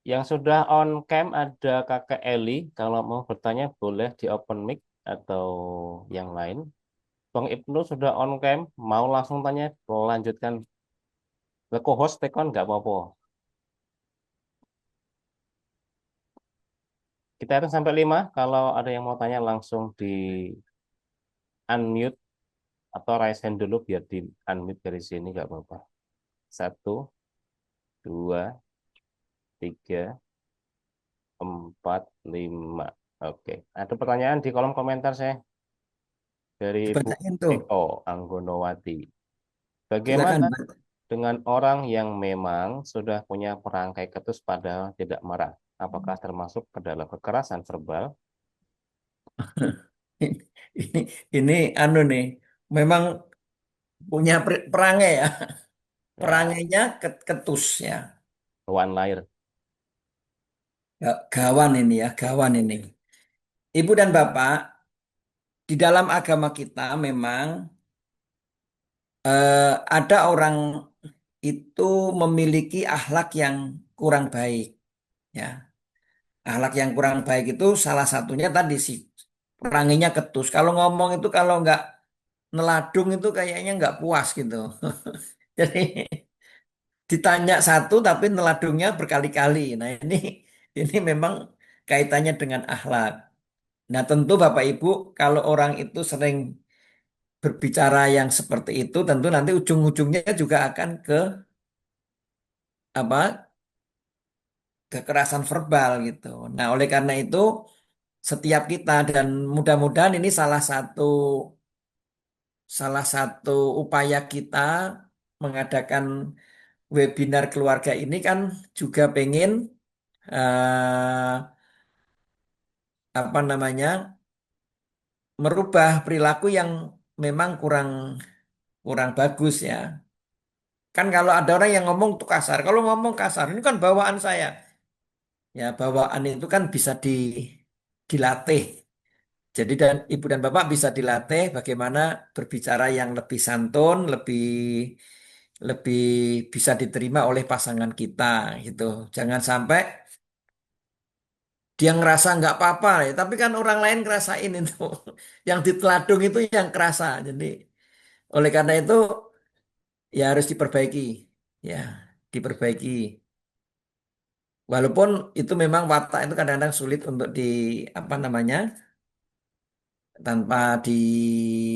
Speaker 2: Yang sudah on cam ada Kakak Eli. Kalau mau bertanya boleh di open mic atau yang lain. Bang Ibnu sudah on cam. Mau langsung tanya, lanjutkan ke co-host Tekon nggak apa-apa. Kita hitung sampai 5. Kalau ada yang mau tanya langsung di unmute atau raise hand dulu biar di unmute dari sini nggak apa-apa. Satu, dua, tiga, empat, lima. Oke. Ada pertanyaan di kolom komentar saya dari Bu
Speaker 1: Dibacain tuh.
Speaker 2: Eko Anggonowati.
Speaker 1: Silakan.
Speaker 2: Bagaimana dengan orang yang memang sudah punya perangkai ketus padahal tidak marah? Apakah termasuk ke dalam kekerasan verbal?
Speaker 1: Ini, ini anu nih, memang punya perangai ya.
Speaker 2: Ya,
Speaker 1: Perangainya ketus ya.
Speaker 2: one layer.
Speaker 1: Gawan ini ya, gawan ini. Ibu dan Bapak, di dalam agama kita memang ada orang itu memiliki akhlak yang kurang baik. Ya, akhlak yang kurang baik itu salah satunya tadi sih peranginya ketus. Kalau ngomong itu kalau nggak neladung itu kayaknya nggak puas gitu. Jadi ditanya satu tapi neladungnya berkali-kali. Nah ini memang kaitannya dengan akhlak. Nah tentu Bapak Ibu kalau orang itu sering berbicara yang seperti itu tentu nanti ujung-ujungnya juga akan ke apa kekerasan verbal gitu. Nah oleh karena itu setiap kita dan mudah-mudahan ini salah satu upaya kita mengadakan webinar keluarga ini kan juga pengen apa namanya merubah perilaku yang memang kurang kurang bagus ya. Kan kalau ada orang yang ngomong tuh kasar, kalau ngomong kasar ini kan bawaan saya. Ya bawaan itu kan bisa dilatih. Jadi dan ibu dan bapak bisa dilatih bagaimana berbicara yang lebih santun, lebih lebih bisa diterima oleh pasangan kita gitu. Jangan sampai dia ngerasa nggak apa-apa ya, tapi kan orang lain ngerasain itu. Yang diteladung itu yang kerasa. Jadi oleh karena itu ya harus diperbaiki. Ya, diperbaiki. Walaupun itu memang watak itu kadang-kadang sulit untuk di apa namanya tanpa disengaja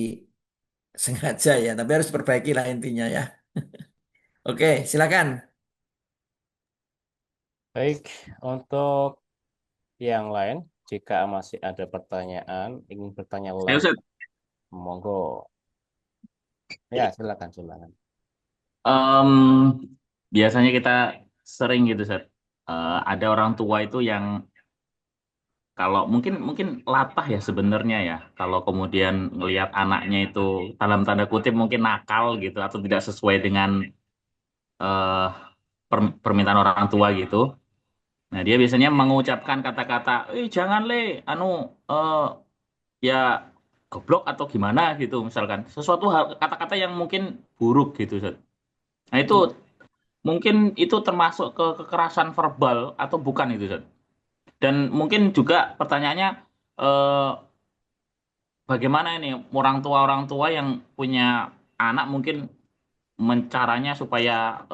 Speaker 1: ya, tapi harus diperbaiki lah intinya ya. Oke, silakan.
Speaker 2: Baik, untuk yang lain, jika masih ada pertanyaan, ingin bertanya
Speaker 3: Ayo,
Speaker 2: live,
Speaker 3: Ustaz.
Speaker 2: monggo. Ya, silakan, silakan.
Speaker 3: Em, Biasanya kita sering gitu, Ustaz. Ada orang tua itu yang kalau mungkin mungkin latah ya sebenarnya ya. Kalau kemudian ngelihat anaknya itu dalam tanda kutip mungkin nakal gitu atau tidak sesuai dengan eh, permintaan orang tua gitu. Nah, dia biasanya mengucapkan kata-kata, jangan le, anu, eh, ya goblok atau gimana gitu misalkan. Sesuatu hal kata-kata yang mungkin buruk gitu, Ustaz. Nah, itu mungkin itu termasuk ke kekerasan verbal atau bukan itu, Zat? Dan mungkin juga pertanyaannya eh, bagaimana ini orang tua yang punya anak mungkin mencaranya supaya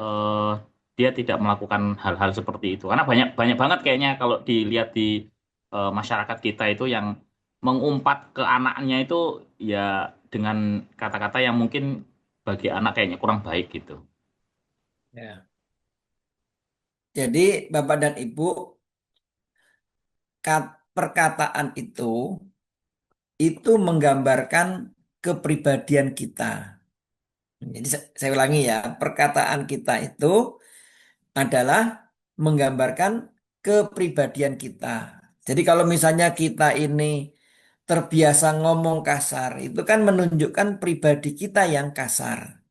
Speaker 3: dia tidak melakukan hal-hal seperti itu. Karena banyak banyak banget kayaknya kalau dilihat di masyarakat kita itu yang mengumpat ke anaknya itu ya dengan kata-kata yang mungkin bagi anak kayaknya kurang baik gitu.
Speaker 1: Ya. Jadi Bapak dan Ibu, perkataan itu menggambarkan kepribadian kita. Jadi saya ulangi ya, perkataan kita itu adalah menggambarkan kepribadian kita. Jadi kalau misalnya kita ini terbiasa ngomong kasar, itu kan menunjukkan pribadi kita yang kasar.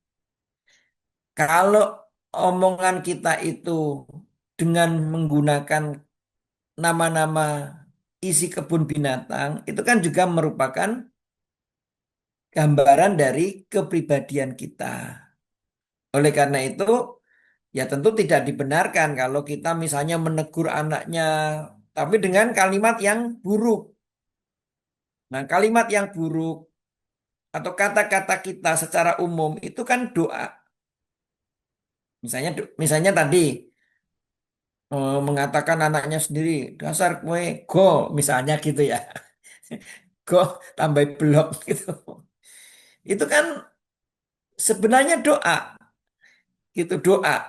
Speaker 1: Kalau omongan kita itu dengan menggunakan nama-nama isi kebun binatang, itu kan juga merupakan gambaran dari kepribadian kita. Oleh karena itu, ya tentu tidak dibenarkan kalau kita misalnya menegur anaknya, tapi dengan kalimat yang buruk. Nah, kalimat yang buruk atau kata-kata kita secara umum itu kan doa. Misalnya tadi mengatakan anaknya sendiri, dasar kue go, misalnya gitu ya. Go tambah blok gitu. Itu kan sebenarnya doa, gitu doa.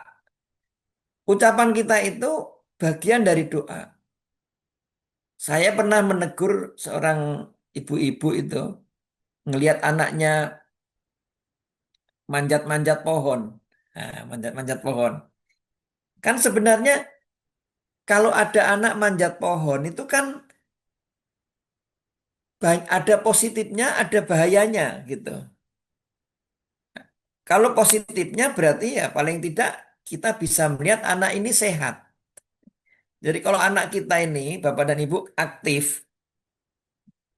Speaker 1: Ucapan kita itu bagian dari doa. Saya pernah menegur seorang ibu-ibu itu ngelihat anaknya manjat-manjat pohon. Nah, manjat-manjat pohon. Kan sebenarnya kalau ada anak manjat pohon itu kan ada positifnya, ada bahayanya gitu. Kalau positifnya berarti ya paling tidak kita bisa melihat anak ini sehat. Jadi kalau anak kita ini, Bapak dan Ibu aktif,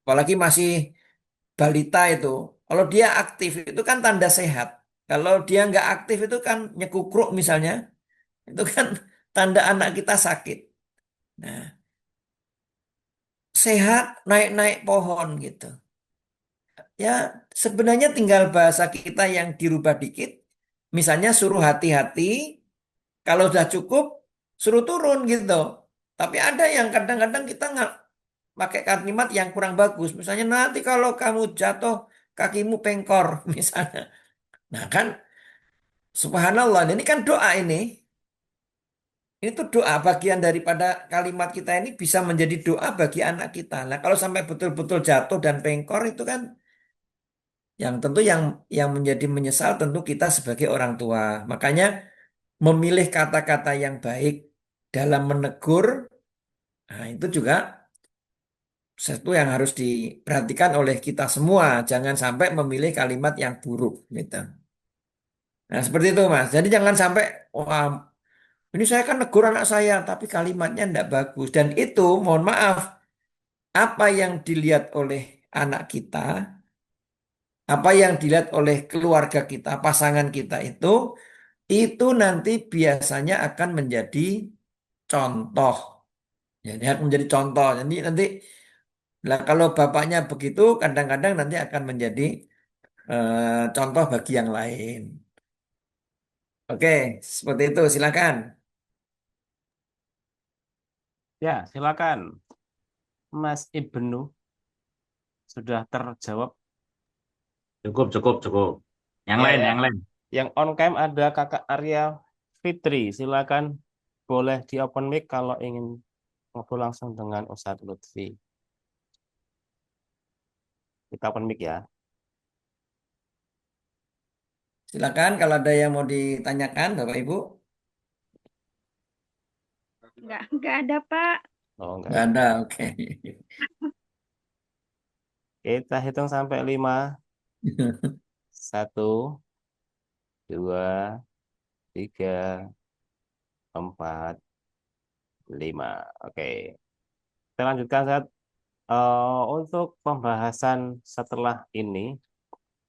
Speaker 1: apalagi masih balita itu, kalau dia aktif itu kan tanda sehat. Kalau dia nggak aktif itu kan nyekukruk misalnya, itu kan tanda anak kita sakit. Nah, sehat naik-naik pohon gitu. Ya, sebenarnya tinggal bahasa kita yang dirubah dikit. Misalnya suruh hati-hati, kalau sudah cukup suruh turun gitu. Tapi ada yang kadang-kadang kita nggak pakai kalimat yang kurang bagus. Misalnya nanti kalau kamu jatuh kakimu pengkor misalnya. Nah kan subhanallah ini kan doa ini. Ini tuh doa bagian daripada kalimat kita ini bisa menjadi doa bagi anak kita. Nah kalau sampai betul-betul jatuh dan pengkor itu kan yang tentu yang menjadi menyesal tentu kita sebagai orang tua. Makanya memilih kata-kata yang baik dalam menegur, nah itu juga sesuatu yang harus diperhatikan oleh kita semua. Jangan sampai memilih kalimat yang buruk, gitu. Nah, seperti itu, Mas. Jadi jangan sampai, wah, ini saya kan negur anak saya, tapi kalimatnya tidak bagus. Dan itu, mohon maaf, apa yang dilihat oleh anak kita, apa yang dilihat oleh keluarga kita, pasangan kita itu nanti biasanya akan menjadi contoh. Jadi akan menjadi contoh. Jadi nanti, lah kalau bapaknya begitu, kadang-kadang nanti akan menjadi contoh bagi yang lain. Oke, seperti itu. Silakan.
Speaker 2: Ya, silakan. Mas Ibnu sudah terjawab.
Speaker 3: Cukup, cukup, cukup. Yang
Speaker 2: Ya,
Speaker 3: lain,
Speaker 2: ya.
Speaker 3: yang lain.
Speaker 2: Yang on cam ada Kakak Arya Fitri. Silakan boleh di open mic kalau ingin ngobrol langsung dengan Ustadz Lutfi. Kita open mic ya.
Speaker 1: Silakan kalau ada yang mau ditanyakan, Bapak Ibu.
Speaker 4: Nggak ada, Pak.
Speaker 2: Oh, enggak
Speaker 1: Nggak
Speaker 2: ada.
Speaker 1: ada, oke.
Speaker 2: Kita hitung sampai 5. 1, 2, 3, 4, 5. Oke. Kita lanjutkan saat untuk pembahasan setelah ini,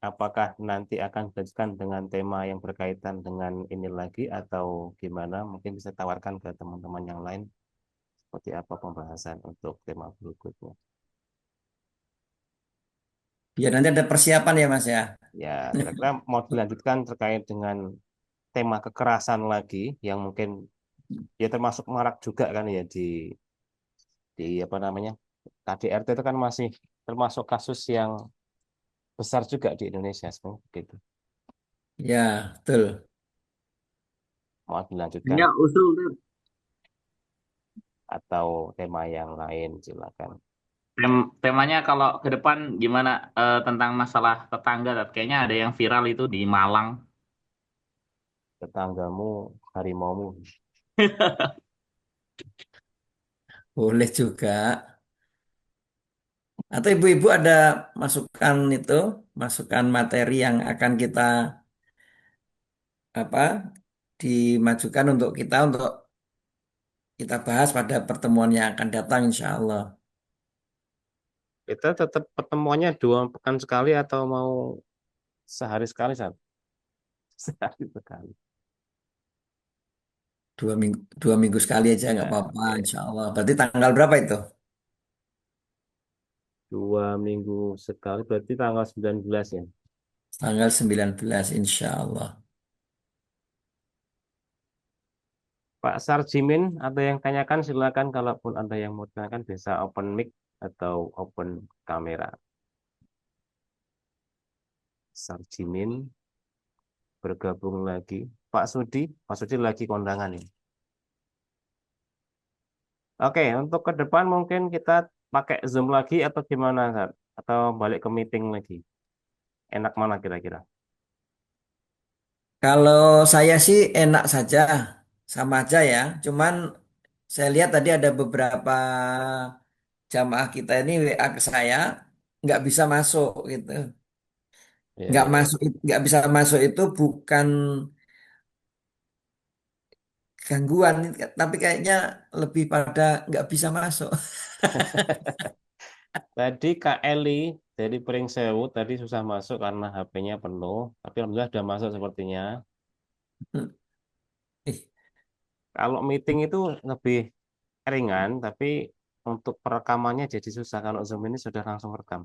Speaker 2: apakah nanti akan dilanjutkan dengan tema yang berkaitan dengan ini lagi atau gimana? Mungkin bisa tawarkan ke teman-teman yang lain seperti apa pembahasan untuk tema berikutnya.
Speaker 1: Biar nanti ada persiapan ya, Mas ya.
Speaker 2: Ya, kira-kira mau dilanjutkan terkait dengan tema kekerasan lagi yang mungkin ya termasuk marak juga kan ya di apa namanya KDRT itu kan masih termasuk kasus yang besar juga di Indonesia sebenarnya gitu.
Speaker 1: Ya, betul.
Speaker 2: Mau dilanjutkan
Speaker 3: Ya, usul tuh.
Speaker 2: atau tema yang lain silakan.
Speaker 3: Temanya kalau ke depan gimana tentang masalah tetangga? Tat? Kayaknya ada yang viral itu di Malang.
Speaker 2: Tetanggamu harimaumu.
Speaker 1: Boleh juga. Atau ibu-ibu ada masukan itu, masukan materi yang akan kita apa dimajukan untuk kita bahas pada pertemuan yang akan datang, insya Allah.
Speaker 2: Kita tetap pertemuannya 2 pekan sekali atau mau sehari sekali, Sat? Sehari sekali.
Speaker 1: 2 minggu sekali aja nggak
Speaker 2: Ya,
Speaker 1: apa-apa,
Speaker 2: oke.
Speaker 1: insya Allah. Berarti tanggal berapa itu?
Speaker 2: 2 minggu sekali berarti tanggal 19 ya.
Speaker 1: Tanggal 19, insya Allah.
Speaker 2: Pak Sarjimin, ada yang tanyakan silakan. Kalaupun ada yang mau tanyakan bisa open mic atau open kamera. Sarjimin bergabung lagi. Pak Sudi lagi kondangan ini. Oke, untuk ke depan mungkin kita pakai Zoom lagi atau gimana, Sat? Atau balik ke meeting lagi? Enak mana kira-kira?
Speaker 1: Kalau saya sih enak saja, sama aja ya. Cuman saya lihat tadi ada beberapa jamaah kita ini WA ke saya nggak bisa masuk gitu.
Speaker 2: Ya,
Speaker 1: Nggak
Speaker 2: ya, ya.
Speaker 1: masuk, nggak bisa masuk itu bukan gangguan, tapi kayaknya lebih pada nggak bisa masuk.
Speaker 2: Tadi Kak Eli dari Pringsewu tadi susah masuk karena HP-nya penuh. Tapi alhamdulillah sudah masuk sepertinya.
Speaker 1: Ih,
Speaker 2: Kalau meeting itu lebih ringan, tapi untuk perekamannya jadi susah. Kalau Zoom ini sudah langsung rekam.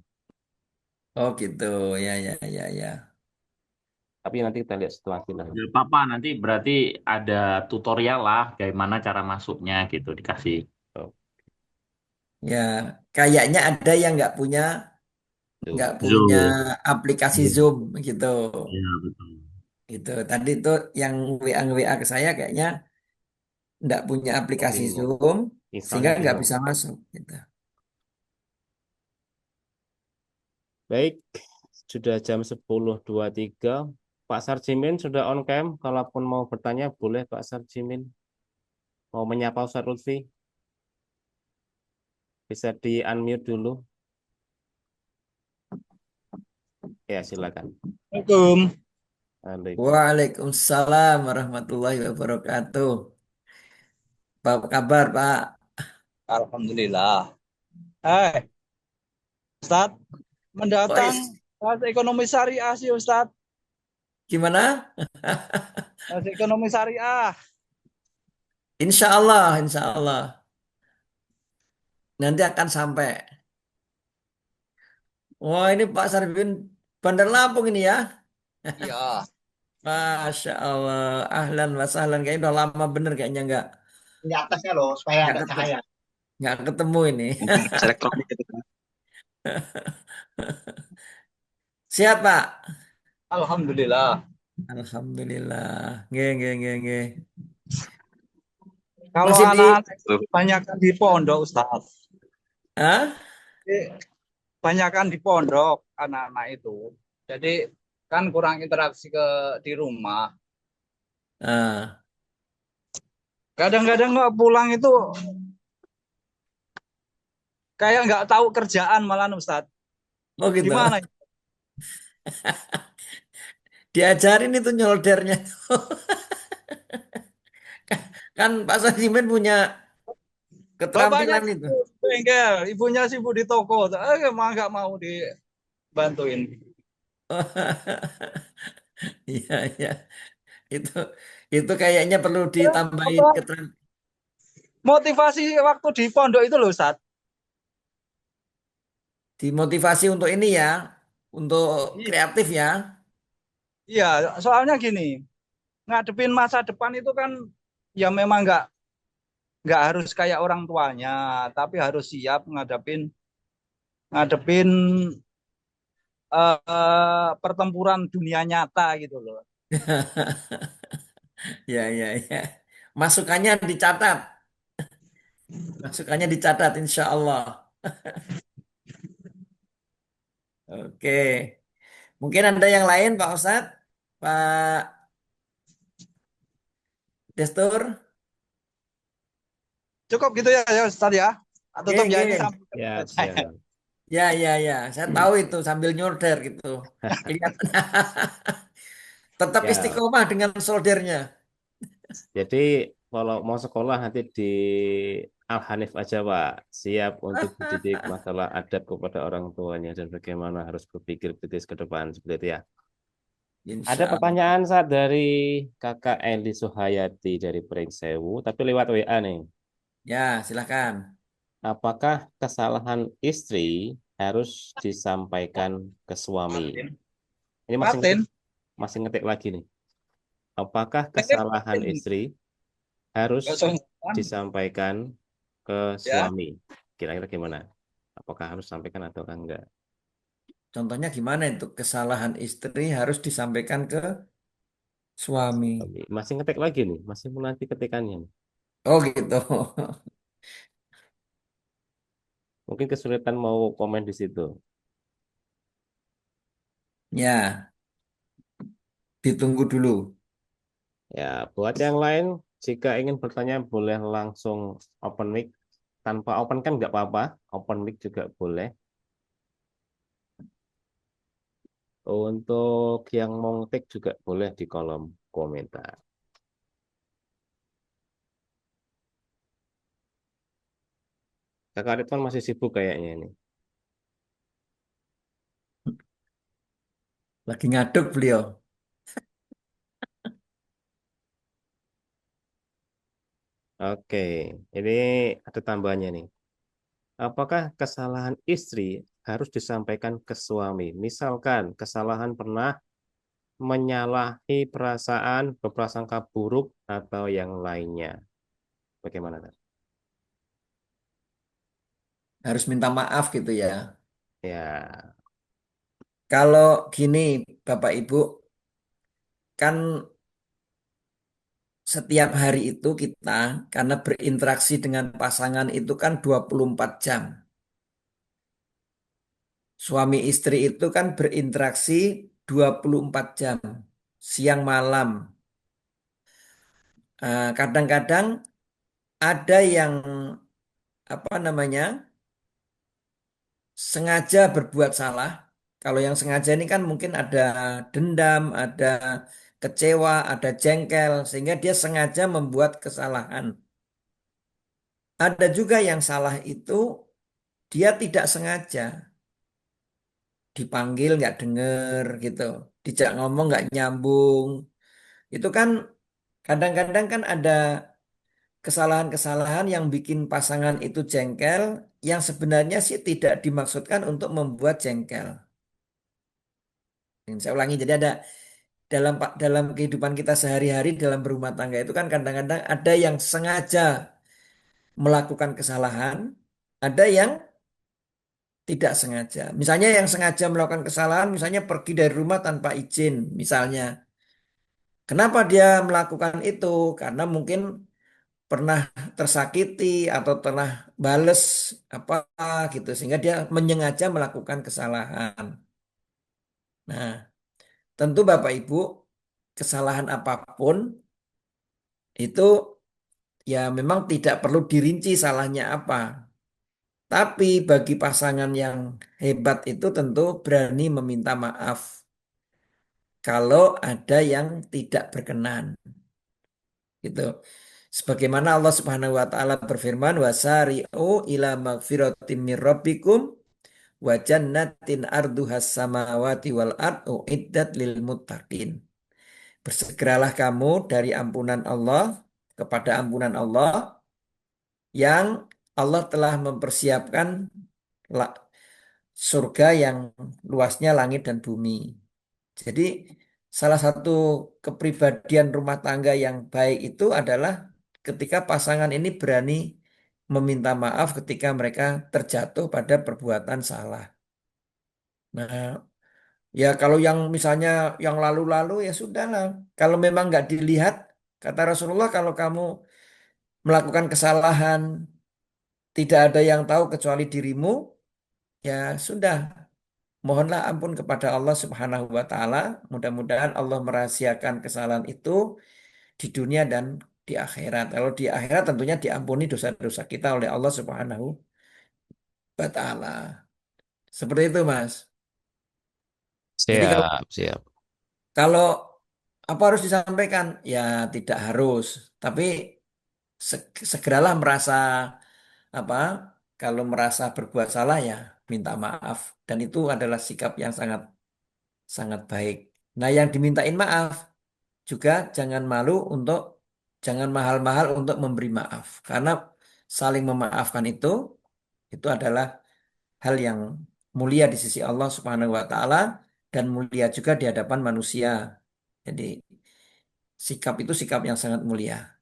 Speaker 1: Oh gitu, ya ya ya ya.
Speaker 2: Tapi nanti kita lihat situasi lah.
Speaker 3: Ya, Papa nanti berarti ada tutorial lah bagaimana cara masuknya gitu dikasih.
Speaker 2: Oh,
Speaker 1: Ya, kayaknya ada yang nggak
Speaker 2: Zoom.
Speaker 1: punya
Speaker 3: Zoom.
Speaker 1: aplikasi
Speaker 3: Iya,
Speaker 1: Zoom gitu.
Speaker 3: iya, betul.
Speaker 1: Gitu. Tadi tuh yang WA ke saya kayaknya nggak punya
Speaker 2: Oh,
Speaker 1: aplikasi
Speaker 2: bingung.
Speaker 1: Zoom sehingga
Speaker 2: Installnya
Speaker 1: nggak
Speaker 2: bingung.
Speaker 1: bisa masuk. Gitu.
Speaker 2: Baik, sudah jam 10.23. Pak Sarjimin sudah on cam. Kalaupun mau bertanya, boleh Pak Sarjimin. Mau menyapa Ustaz Lutfi, bisa di-unmute dulu. Ya, silakan.
Speaker 5: Assalamualaikum.
Speaker 2: Waalaikumsalam.
Speaker 1: Waalaikumsalam warahmatullahi wabarakatuh. Apa kabar, Pak?
Speaker 5: Alhamdulillah. Ustadz, mendatang
Speaker 1: Wais,
Speaker 5: bahas ekonomi syariah sih Ustadz.
Speaker 1: gimana?
Speaker 5: Bahas ekonomi syariah.
Speaker 1: Insya Allah, insya Allah. Nanti akan sampai. Wah, ini Pak Sarbin Bandar Lampung ini ya.
Speaker 5: Iya.
Speaker 1: Masya Allah. Ahlan wa sahlan. Kayaknya udah lama bener kayaknya
Speaker 5: Ini atasnya loh, supaya
Speaker 1: nggak
Speaker 5: ada
Speaker 1: ketemu,
Speaker 5: cahaya.
Speaker 1: nggak ketemu ini.
Speaker 5: Bahas elektronik gitu kan.
Speaker 1: Siap, Pak?
Speaker 5: Alhamdulillah.
Speaker 1: Alhamdulillah. Nge, nge, nge, nge.
Speaker 5: Kalau
Speaker 1: Masih di...
Speaker 5: anak-anak itu kebanyakan di pondok Ustadz.
Speaker 1: Hah?
Speaker 5: Kebanyakan di pondok anak-anak itu. Jadi kan kurang interaksi di rumah.
Speaker 1: Ah.
Speaker 5: Kadang-kadang nggak pulang itu kayak nggak tahu kerjaan malah Ustadz.
Speaker 1: Oh gitu.
Speaker 5: Gimana?
Speaker 1: Diajarin itu nyoldernya. Kan Pak Sadimin punya
Speaker 5: Bapaknya
Speaker 1: keterampilan itu.
Speaker 5: sibuk di bengkel, ibunya sibuk di toko. Emang nggak mau dibantuin.
Speaker 1: Iya, iya. Itu itu kayaknya perlu ditambahin
Speaker 5: Apa
Speaker 1: keterampilan.
Speaker 5: motivasi waktu di pondok itu loh, Ustaz?
Speaker 1: Dimotivasi untuk ini ya, untuk kreatif ya.
Speaker 5: Iya, soalnya gini, ngadepin masa depan itu kan ya memang nggak harus kayak orang tuanya, tapi harus siap ngadepin ngadepin pertempuran dunia nyata gitu loh.
Speaker 1: Ya, ya, ya. Masukannya dicatat. Masukannya dicatat, insya Allah. Oke. Mungkin ada yang lain, Pak Ustadz? Pak Destur?
Speaker 5: Cukup gitu ya, ya Ustaz ya. Tutup
Speaker 1: Oke,
Speaker 5: ya ini
Speaker 1: oke.
Speaker 5: sampai
Speaker 2: Ya,
Speaker 5: saya.
Speaker 2: siap.
Speaker 1: Ya, ya, ya. Saya tahu itu sambil nyolder gitu. Kelihatan. Tetap
Speaker 2: Ya,
Speaker 1: istiqomah dengan soldernya.
Speaker 2: jadi kalau mau sekolah nanti di Al-Hanif aja, Pak. Siap untuk dididik masalah adab kepada orang tuanya dan bagaimana harus berpikir kritis ke depan seperti itu ya. Ada
Speaker 1: Insya Allah.
Speaker 2: pertanyaan saat dari Kakak Eli Suhayati dari Pringsewu, tapi lewat WA nih.
Speaker 1: Ya, silahkan.
Speaker 2: Apakah kesalahan istri harus disampaikan ke suami?
Speaker 5: Martin.
Speaker 2: Ini
Speaker 5: Martin.
Speaker 2: masih ngetik lagi nih. Apakah kesalahan
Speaker 5: Martin.
Speaker 2: istri harus
Speaker 5: Kosong.
Speaker 2: disampaikan ke
Speaker 5: Ya.
Speaker 2: suami? Kira-kira gimana? Apakah harus sampaikan atau enggak?
Speaker 1: Contohnya gimana itu? Kesalahan istri harus disampaikan ke suami.
Speaker 2: Masih ngetik lagi nih, masih menanti ketikannya nih.
Speaker 1: Oh gitu.
Speaker 2: Mungkin kesulitan mau komen di situ.
Speaker 1: Ya, ditunggu dulu.
Speaker 2: Ya, buat yang lain, jika ingin bertanya boleh langsung open mic. Tanpa open kan nggak apa-apa, open mic juga boleh. Untuk yang mau ngetik juga boleh di kolom komentar. Kakak Ridwan masih sibuk kayaknya ini.
Speaker 1: Lagi ngaduk beliau.
Speaker 2: Oke, ini ada tambahannya nih. Apakah kesalahan istri harus disampaikan ke suami? Misalkan kesalahan pernah menyalahi perasaan, berprasangka buruk, atau yang lainnya. Bagaimana, Kak?
Speaker 1: Harus minta maaf gitu ya.
Speaker 2: Ya,
Speaker 1: Kalau gini, Bapak Ibu, kan setiap hari itu kita karena berinteraksi dengan pasangan itu kan 24 jam. Suami istri itu kan berinteraksi 24 jam, siang malam. Kadang-kadang ada yang apa namanya sengaja berbuat salah. Kalau yang sengaja ini kan mungkin ada dendam, ada kecewa, ada jengkel, sehingga dia sengaja membuat kesalahan. Ada juga yang salah itu dia tidak sengaja, dipanggil nggak denger gitu, dijak ngomong nggak nyambung. Itu kan kadang-kadang kan ada kesalahan-kesalahan yang bikin pasangan itu jengkel, yang sebenarnya sih tidak dimaksudkan untuk membuat jengkel. Yang saya ulangi, jadi ada dalam kehidupan kita sehari-hari dalam berumah tangga itu kan kadang-kadang ada yang sengaja melakukan kesalahan, ada yang tidak sengaja. Misalnya yang sengaja melakukan kesalahan, misalnya pergi dari rumah tanpa izin, misalnya. Kenapa dia melakukan itu? Karena mungkin pernah tersakiti atau pernah bales apa gitu, sehingga dia menyengaja melakukan kesalahan. Nah, tentu Bapak Ibu, kesalahan apapun itu ya memang tidak perlu dirinci salahnya apa. Tapi bagi pasangan yang hebat itu tentu berani meminta maaf kalau ada yang tidak berkenan. Gitu. Sebagaimana Allah Subhanahu wa taala berfirman, "Wasari'u ila magfiratim mir rabbikum wa jannatin arduhas samawati wal ard uiddat lil muttaqin." Bersegeralah kamu dari ampunan Allah kepada ampunan Allah yang Allah telah mempersiapkan la- surga yang luasnya langit dan bumi. Jadi salah satu kepribadian rumah tangga yang baik itu adalah ketika pasangan ini berani meminta maaf ketika mereka terjatuh pada perbuatan salah. Nah, ya kalau yang misalnya yang lalu-lalu ya sudahlah. Kalau memang nggak dilihat, kata Rasulullah, kalau kamu melakukan kesalahan tidak ada yang tahu kecuali dirimu, ya sudah. Mohonlah ampun kepada Allah Subhanahu wa taala. Mudah-mudahan Allah merahasiakan kesalahan itu di dunia dan di akhirat. Kalau di akhirat tentunya diampuni dosa-dosa kita oleh Allah Subhanahu wa taala. Seperti itu, Mas. Jadi kalau
Speaker 2: siap, siap.
Speaker 1: kalau apa harus disampaikan? Ya tidak harus, tapi segeralah merasa apa? Kalau merasa berbuat salah ya minta maaf dan itu adalah sikap yang sangat sangat baik. Nah, yang dimintain maaf juga jangan malu untuk jangan mahal-mahal untuk memberi maaf karena saling memaafkan itu adalah hal yang mulia di sisi Allah Subhanahu wa taala dan mulia juga di hadapan manusia. Jadi sikap itu sikap yang sangat mulia.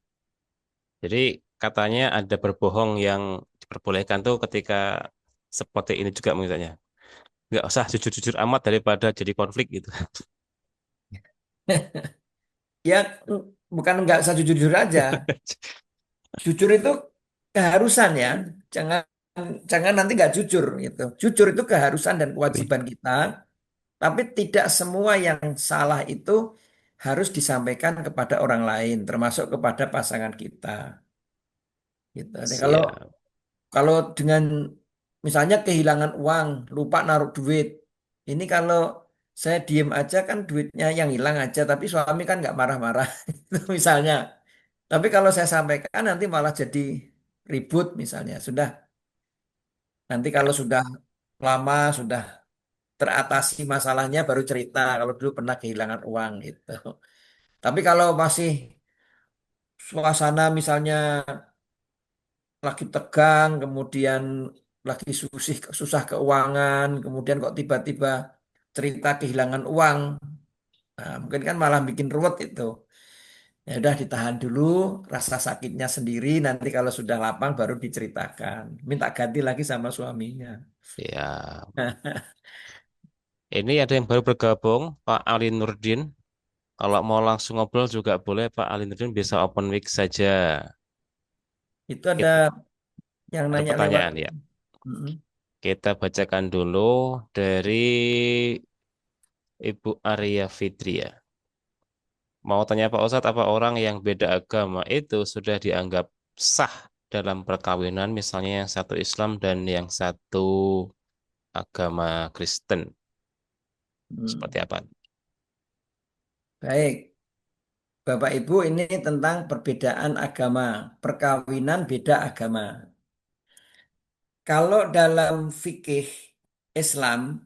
Speaker 2: Jadi katanya ada berbohong yang diperbolehkan tuh ketika seperti ini juga misalnya. Nggak usah jujur-jujur amat daripada jadi konflik gitu.
Speaker 1: Ya bukan nggak usah jujur-jujur aja. Jujur itu keharusan ya. Jangan jangan nanti nggak jujur gitu. Jujur itu keharusan dan kewajiban kita. Tapi tidak semua yang salah itu harus disampaikan kepada orang lain, termasuk kepada pasangan kita. Gitu. Jadi kalau
Speaker 2: Siap.
Speaker 1: kalau dengan misalnya kehilangan uang, lupa naruh duit, ini kalau saya diem aja kan duitnya yang hilang aja, tapi suami kan nggak marah-marah, itu misalnya. Tapi kalau saya sampaikan nanti malah jadi ribut misalnya. Sudah, nanti kalau sudah lama, sudah teratasi masalahnya baru cerita kalau dulu pernah kehilangan uang gitu. Tapi kalau masih suasana misalnya lagi tegang, kemudian lagi susah keuangan, kemudian kok tiba-tiba cerita kehilangan uang, nah, mungkin kan malah bikin ruwet itu. Ya udah ditahan dulu rasa sakitnya sendiri, nanti kalau sudah lapang baru diceritakan. Minta ganti lagi sama suaminya.
Speaker 2: Ya, ini ada yang baru bergabung, Pak Ali Nurdin. Kalau mau langsung ngobrol juga boleh, Pak Ali Nurdin bisa open mic saja.
Speaker 1: Itu ada
Speaker 2: Kita
Speaker 1: yang
Speaker 2: ada
Speaker 1: nanya lewat.
Speaker 2: pertanyaan ya.
Speaker 1: Mm-mm.
Speaker 2: Kita bacakan dulu dari Ibu Arya Fitria. Mau tanya Pak Ustadz, apa orang yang beda agama itu sudah dianggap sah dalam perkawinan, misalnya yang satu Islam dan yang satu agama Kristen? Seperti
Speaker 1: Hmm.
Speaker 2: apa?
Speaker 1: Baik, Bapak Ibu ini tentang perbedaan agama, perkawinan beda agama. Kalau dalam fikih Islam,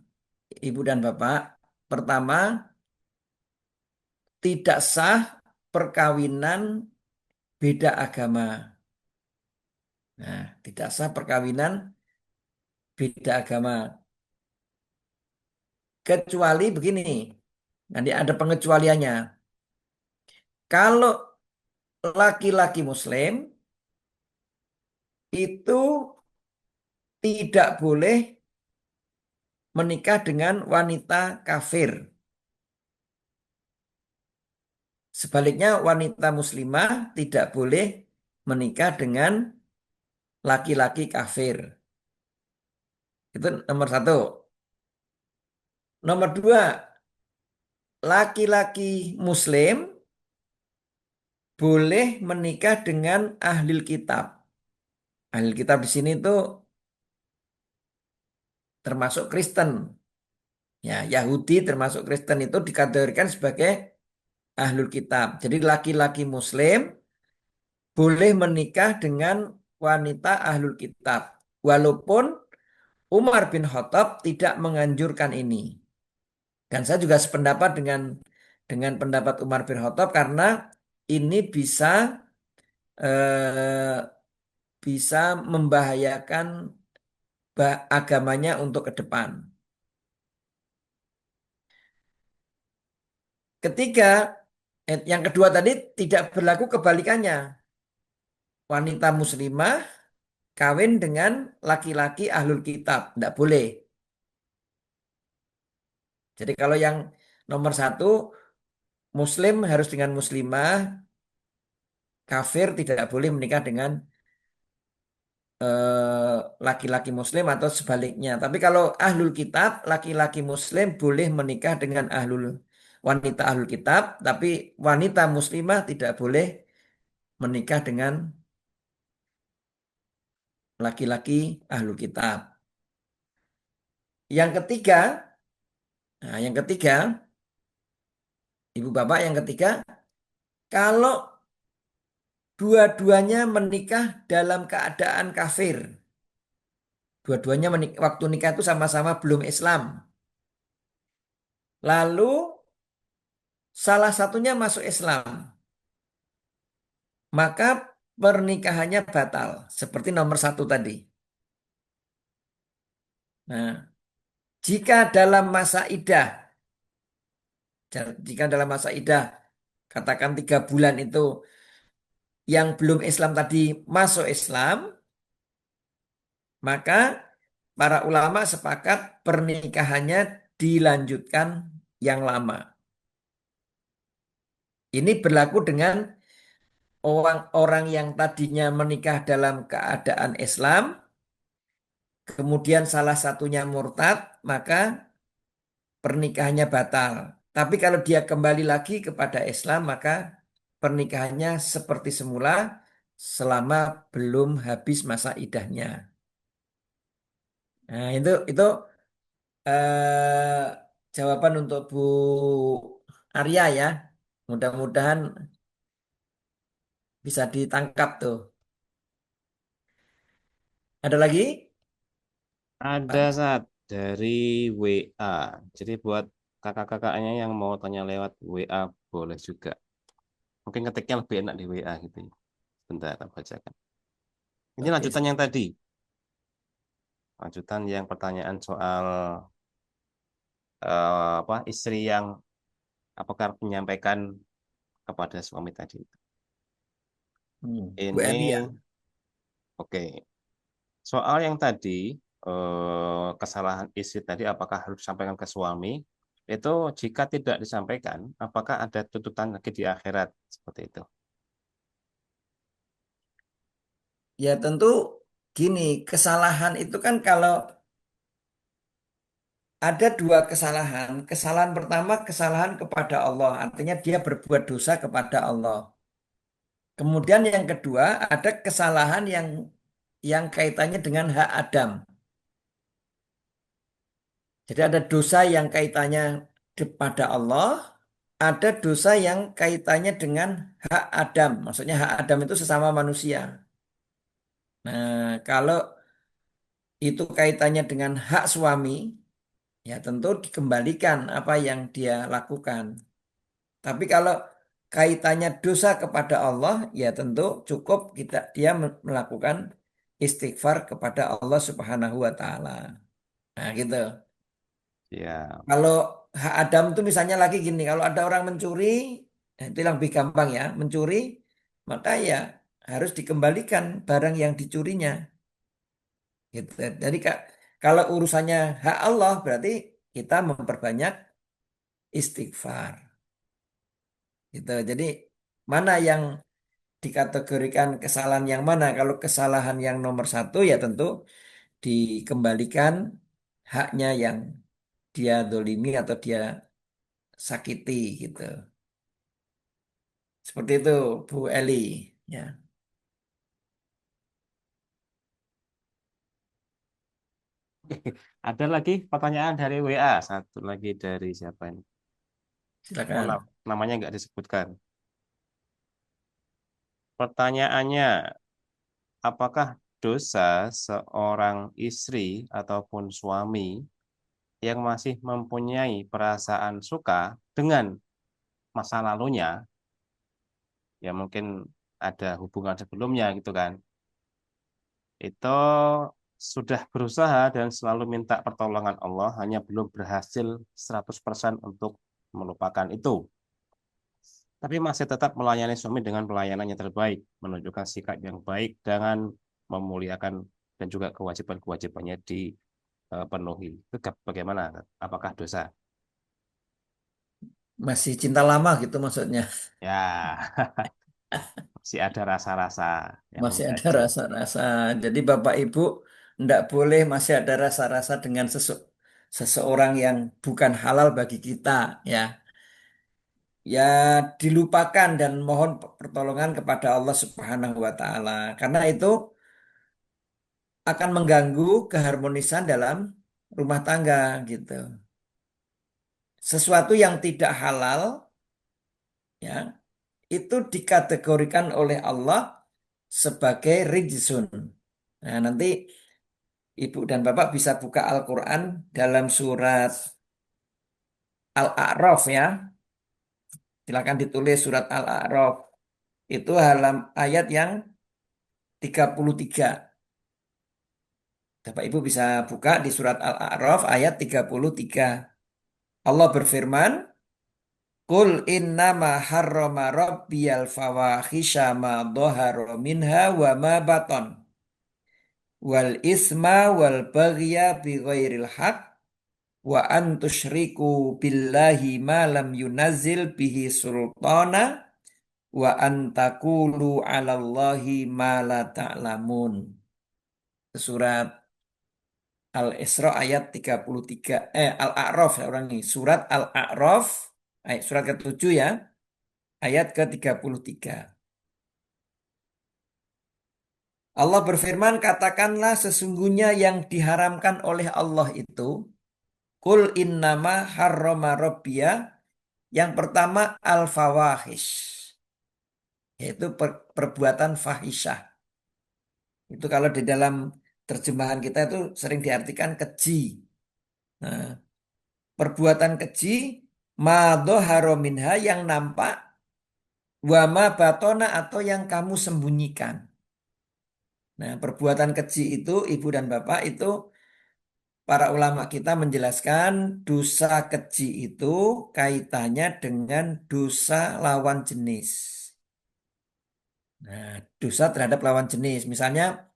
Speaker 1: Ibu dan Bapak, pertama tidak sah perkawinan beda agama. Nah, tidak sah perkawinan beda agama. Kecuali begini, nanti ada pengecualiannya. Kalau laki-laki Muslim itu tidak boleh menikah dengan wanita kafir. Sebaliknya wanita muslimah tidak boleh menikah dengan laki-laki kafir. Itu nomor satu. Nomor dua, laki-laki muslim boleh menikah dengan ahli kitab. Ahli kitab di sini itu termasuk Kristen. Ya, Yahudi termasuk Kristen itu dikategorikan sebagai ahlul kitab. Jadi laki-laki muslim boleh menikah dengan wanita ahlul kitab. Walaupun Umar bin Khattab tidak menganjurkan ini. Dan saya juga sependapat dengan pendapat Umar bin Khattab karena ini eh, bisa membahayakan agamanya untuk ke depan. Ketiga, yang kedua tadi tidak berlaku kebalikannya. Wanita muslimah kawin dengan laki-laki ahlul kitab, tidak boleh. Jadi kalau yang nomor satu, muslim harus dengan muslimah, kafir tidak boleh menikah dengan laki-laki muslim atau sebaliknya. Tapi kalau ahlul kitab, laki-laki muslim boleh menikah dengan wanita ahlul kitab, tapi wanita muslimah tidak boleh menikah dengan laki-laki ahlul kitab. Yang ketiga, yang ketiga, ibu bapak yang ketiga, kalau dua-duanya menikah dalam keadaan kafir, dua-duanya waktu nikah itu sama-sama belum Islam. Lalu salah satunya masuk Islam, maka pernikahannya batal, seperti nomor satu tadi. Nah, jika dalam masa idah, jika dalam masa idah, katakan 3 bulan itu yang belum Islam tadi masuk Islam, maka para ulama sepakat pernikahannya dilanjutkan yang lama. Ini berlaku dengan orang-orang yang tadinya menikah dalam keadaan Islam, kemudian salah satunya murtad, maka pernikahannya batal. Tapi kalau dia kembali lagi kepada Islam, maka pernikahannya seperti semula selama belum habis masa idahnya. Nah, itu jawaban untuk Bu Arya ya. Mudah-mudahan bisa ditangkap tuh. Ada lagi,
Speaker 2: Ada
Speaker 1: Pak?
Speaker 2: saat dari WA. Jadi buat kakak-kakaknya yang mau tanya lewat WA boleh juga. Mungkin ngetiknya lebih enak di WA gitu ya. Bentar, aku bacakan. Ini
Speaker 1: Oke.
Speaker 2: lanjutan yang tadi. Lanjutan yang pertanyaan soal apa istri yang apakah menyampaikan kepada suami tadi.
Speaker 1: Bu
Speaker 2: Ini
Speaker 1: Eli ya.
Speaker 2: oke. Soal yang tadi kesalahan istri tadi apakah harus disampaikan ke suami? Itu jika tidak disampaikan, apakah ada tuntutan lagi di akhirat seperti itu?
Speaker 1: Ya tentu gini, kesalahan itu kan kalau ada dua kesalahan. Kesalahan pertama kesalahan kepada Allah, artinya dia berbuat dosa kepada Allah. Kemudian yang kedua ada kesalahan yang kaitannya dengan hak Adam. Jadi ada dosa yang kaitannya kepada Allah, ada dosa yang kaitannya dengan hak Adam. Maksudnya hak Adam itu sesama manusia. Nah, kalau itu kaitannya dengan hak suami, ya tentu dikembalikan apa yang dia lakukan. Tapi kalau kaitannya dosa kepada Allah, ya tentu cukup dia melakukan istighfar kepada Allah Subhanahu wa taala. Nah, gitu.
Speaker 2: Ya,
Speaker 1: Kalau hak Adam itu misalnya lagi gini, kalau ada orang mencuri, itu yang lebih gampang ya, mencuri, maka ya harus dikembalikan barang yang dicurinya. Gitu. Jadi kalau urusannya hak Allah, berarti kita memperbanyak istighfar. Gitu. Jadi mana yang dikategorikan kesalahan yang mana? Kalau kesalahan yang nomor satu ya tentu dikembalikan haknya yang dia dolimi atau dia sakiti gitu. Seperti itu, Bu Eli. Ya,
Speaker 2: ada lagi pertanyaan dari WA. Satu lagi dari siapa ini? Oh,
Speaker 1: silakan.
Speaker 2: namanya nggak disebutkan. Pertanyaannya, apakah dosa seorang istri ataupun suami yang masih mempunyai perasaan suka dengan masa lalunya, ya mungkin ada hubungan sebelumnya gitu kan, itu sudah berusaha dan selalu minta pertolongan Allah, hanya belum berhasil 100% untuk melupakan itu. Tapi masih tetap melayani suami dengan pelayanan yang terbaik, menunjukkan sikap yang baik dengan memuliakan dan juga kewajiban-kewajibannya dipenuhi. Itu bagaimana? Apakah dosa?
Speaker 1: Masih cinta lama gitu maksudnya.
Speaker 2: Ya, masih ada rasa-rasa yang
Speaker 1: Masih ada
Speaker 2: mengganjal.
Speaker 1: rasa-rasa. Jadi Bapak Ibu tidak boleh masih ada rasa-rasa dengan seseorang yang bukan halal bagi kita ya. Ya dilupakan dan mohon pertolongan kepada Allah Subhanahu wa taala. Karena itu akan mengganggu keharmonisan dalam rumah tangga gitu. Sesuatu yang tidak halal ya itu dikategorikan oleh Allah sebagai rijsun. Nah, nanti Ibu dan Bapak bisa buka Al-Quran dalam surat Al-A'raf ya. Silakan ditulis surat Al-A'raf. Itu ayat yang 33. Bapak Ibu bisa buka di surat Al-A'raf ayat 33. Allah berfirman, Qul innama harrama rabbiyal fawahisha ma dhahara minha wa ma baton. Wal isma wal baghya bi ghairil haq wa an tusyriku billahi ma lam yunazzil bihi sultana wa an taqulu 'alallahi ma la ta'lamun. Surat Al-Isra ayat 33 Al-A'raf ya orang ini. Surat Al-A'raf ayat surat ke-7 ya, ayat ke-33. Allah berfirman, katakanlah sesungguhnya yang diharamkan oleh Allah itu Kul innama harrama rabbia. Yang pertama al-fawahish, yaitu perbuatan fahisyah. Itu kalau di dalam terjemahan kita itu sering diartikan keji. Nah, perbuatan keji ma dhahara minha yang nampak Wama batona atau yang kamu sembunyikan. Nah, perbuatan keji itu ibu dan bapak itu para ulama kita menjelaskan dosa keji itu kaitannya dengan dosa lawan jenis. Nah, dosa terhadap lawan jenis. Misalnya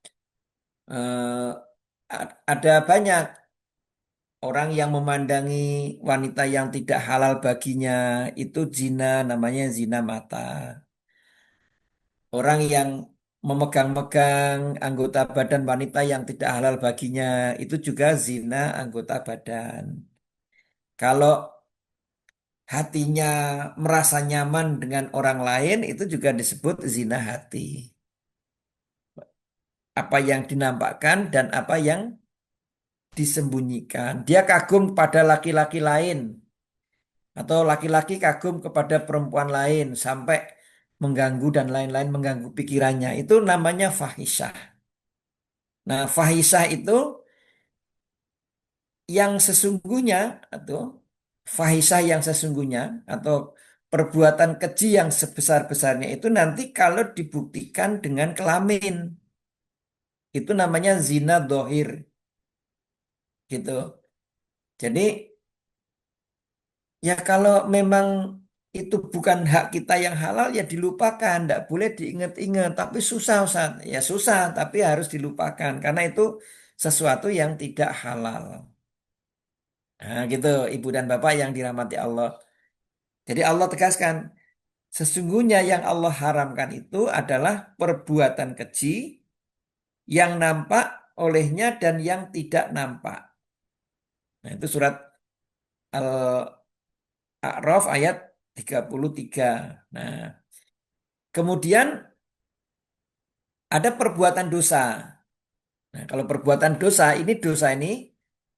Speaker 1: eh, ada banyak orang yang memandangi wanita yang tidak halal baginya itu zina, namanya zina mata. Orang yang memegang-megang anggota badan wanita yang tidak halal baginya itu juga zina anggota badan. Kalau hatinya merasa nyaman dengan orang lain itu juga disebut zina hati. Apa yang dinampakkan dan apa yang disembunyikan. Dia kagum pada laki-laki lain atau laki-laki kagum kepada perempuan lain sampai mengganggu dan lain-lain mengganggu pikirannya. Itu namanya fahisyah. Nah, fahisyah itu yang sesungguhnya atau fahisyah yang sesungguhnya atau perbuatan keji yang sebesar-besarnya itu nanti kalau dibuktikan dengan kelamin. Itu namanya zina dohir gitu. Jadi ya kalau memang itu bukan hak kita yang halal ya dilupakan, tidak boleh diingat-ingat. Tapi susah Ustaz. Ya susah, tapi harus dilupakan karena itu sesuatu yang tidak halal. Nah, gitu Ibu dan Bapak yang dirahmati Allah. Jadi Allah tegaskan, sesungguhnya yang Allah haramkan itu adalah perbuatan keji yang nampak olehnya dan yang tidak nampak. Nah, itu surat Al-A'raf ayat 33. Nah, kemudian ada perbuatan dosa. Nah, kalau perbuatan dosa ini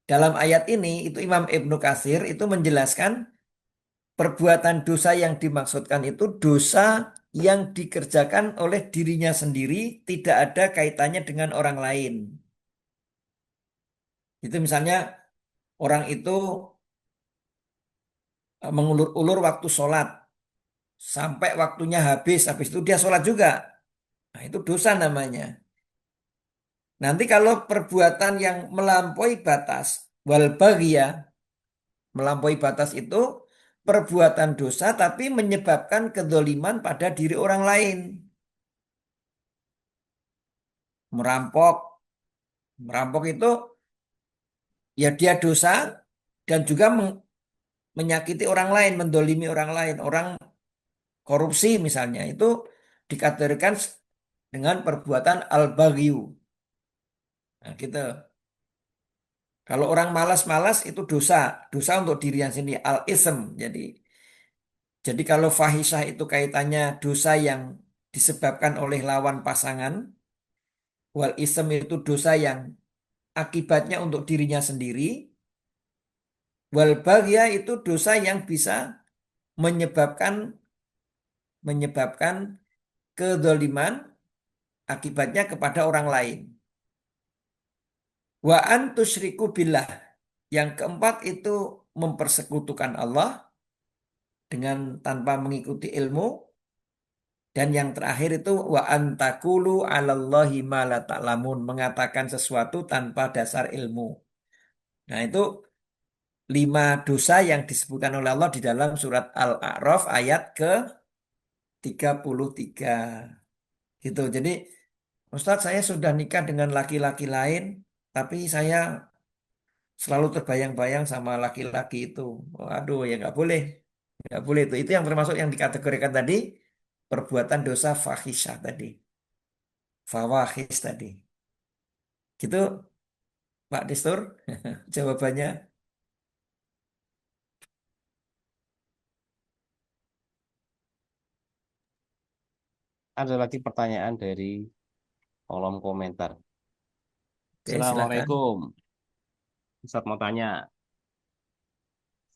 Speaker 1: dalam ayat ini itu Imam Ibnu Katsir itu menjelaskan perbuatan dosa yang dimaksudkan itu dosa yang dikerjakan oleh dirinya sendiri, tidak ada kaitannya dengan orang lain. Itu misalnya orang itu mengulur-ulur waktu sholat sampai waktunya habis itu dia sholat juga. Nah, itu dosa namanya. Nanti kalau perbuatan yang melampaui batas, wal baghya, melampaui batas itu perbuatan dosa tapi menyebabkan kedoliman pada diri orang lain. Merampok, merampok itu ya dia dosa dan juga menyakiti orang lain, mendolimi orang lain. Orang korupsi misalnya itu dikategorikan dengan perbuatan al-baghyu. Nah, gitu. Kalau orang malas-malas itu dosa, dosa untuk dirinya sendiri, al-ism. Jadi kalau fahisyah itu kaitannya dosa yang disebabkan oleh lawan pasangan, wal ism itu dosa yang akibatnya untuk dirinya sendiri, wal baghya itu dosa yang bisa menyebabkan menyebabkan kedoliman akibatnya kepada orang lain. Wa an tusyriku billah. Yang keempat itu mempersekutukan Allah dengan tanpa mengikuti ilmu. Dan yang terakhir itu wa antakulu 'alallahi ma la ta'lamun, mengatakan sesuatu tanpa dasar ilmu. Nah, itu 5 dosa yang disebutkan oleh Allah di dalam surat Al-A'raf ayat ke-33. Gitu. Jadi, Ustadz saya sudah nikah dengan laki-laki lain, tapi saya selalu terbayang-bayang sama laki-laki itu. Aduh, ya nggak boleh. Nggak boleh itu. Itu yang termasuk yang dikategorikan tadi, perbuatan dosa fahisyah tadi. Fawahis tadi. Gitu Pak Destur jawabannya.
Speaker 2: Ada lagi pertanyaan dari kolom komentar.
Speaker 1: Oke, silakan.
Speaker 2: Assalamualaikum. Ustaz mau tanya,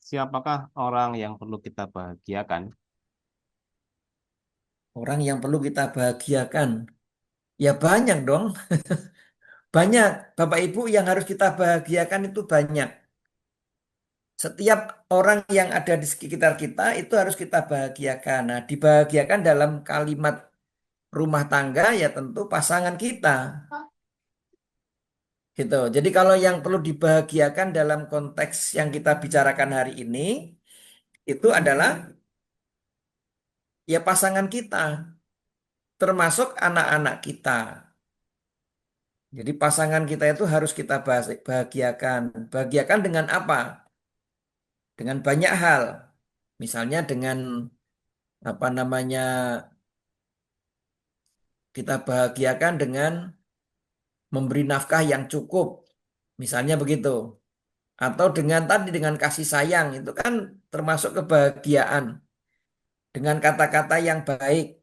Speaker 2: siapakah orang yang perlu kita bahagiakan?
Speaker 1: Orang yang perlu kita bahagiakan. Ya banyak dong. Banyak. Bapak Ibu yang harus kita bahagiakan itu banyak. Setiap orang yang ada di sekitar kita itu harus kita bahagiakan. Nah, dibahagiakan dalam kalimat rumah tangga ya tentu pasangan kita. Gitu. Jadi kalau yang perlu dibahagiakan dalam konteks yang kita bicarakan hari ini itu adalah ya pasangan kita, termasuk anak-anak kita. Jadi pasangan kita itu harus kita bahagiakan. Bahagiakan dengan apa? Dengan banyak hal. Misalnya dengan apa namanya kita bahagiakan dengan memberi nafkah yang cukup. Misalnya begitu. Atau dengan tadi dengan kasih sayang itu kan termasuk kebahagiaan. Dengan kata-kata yang baik,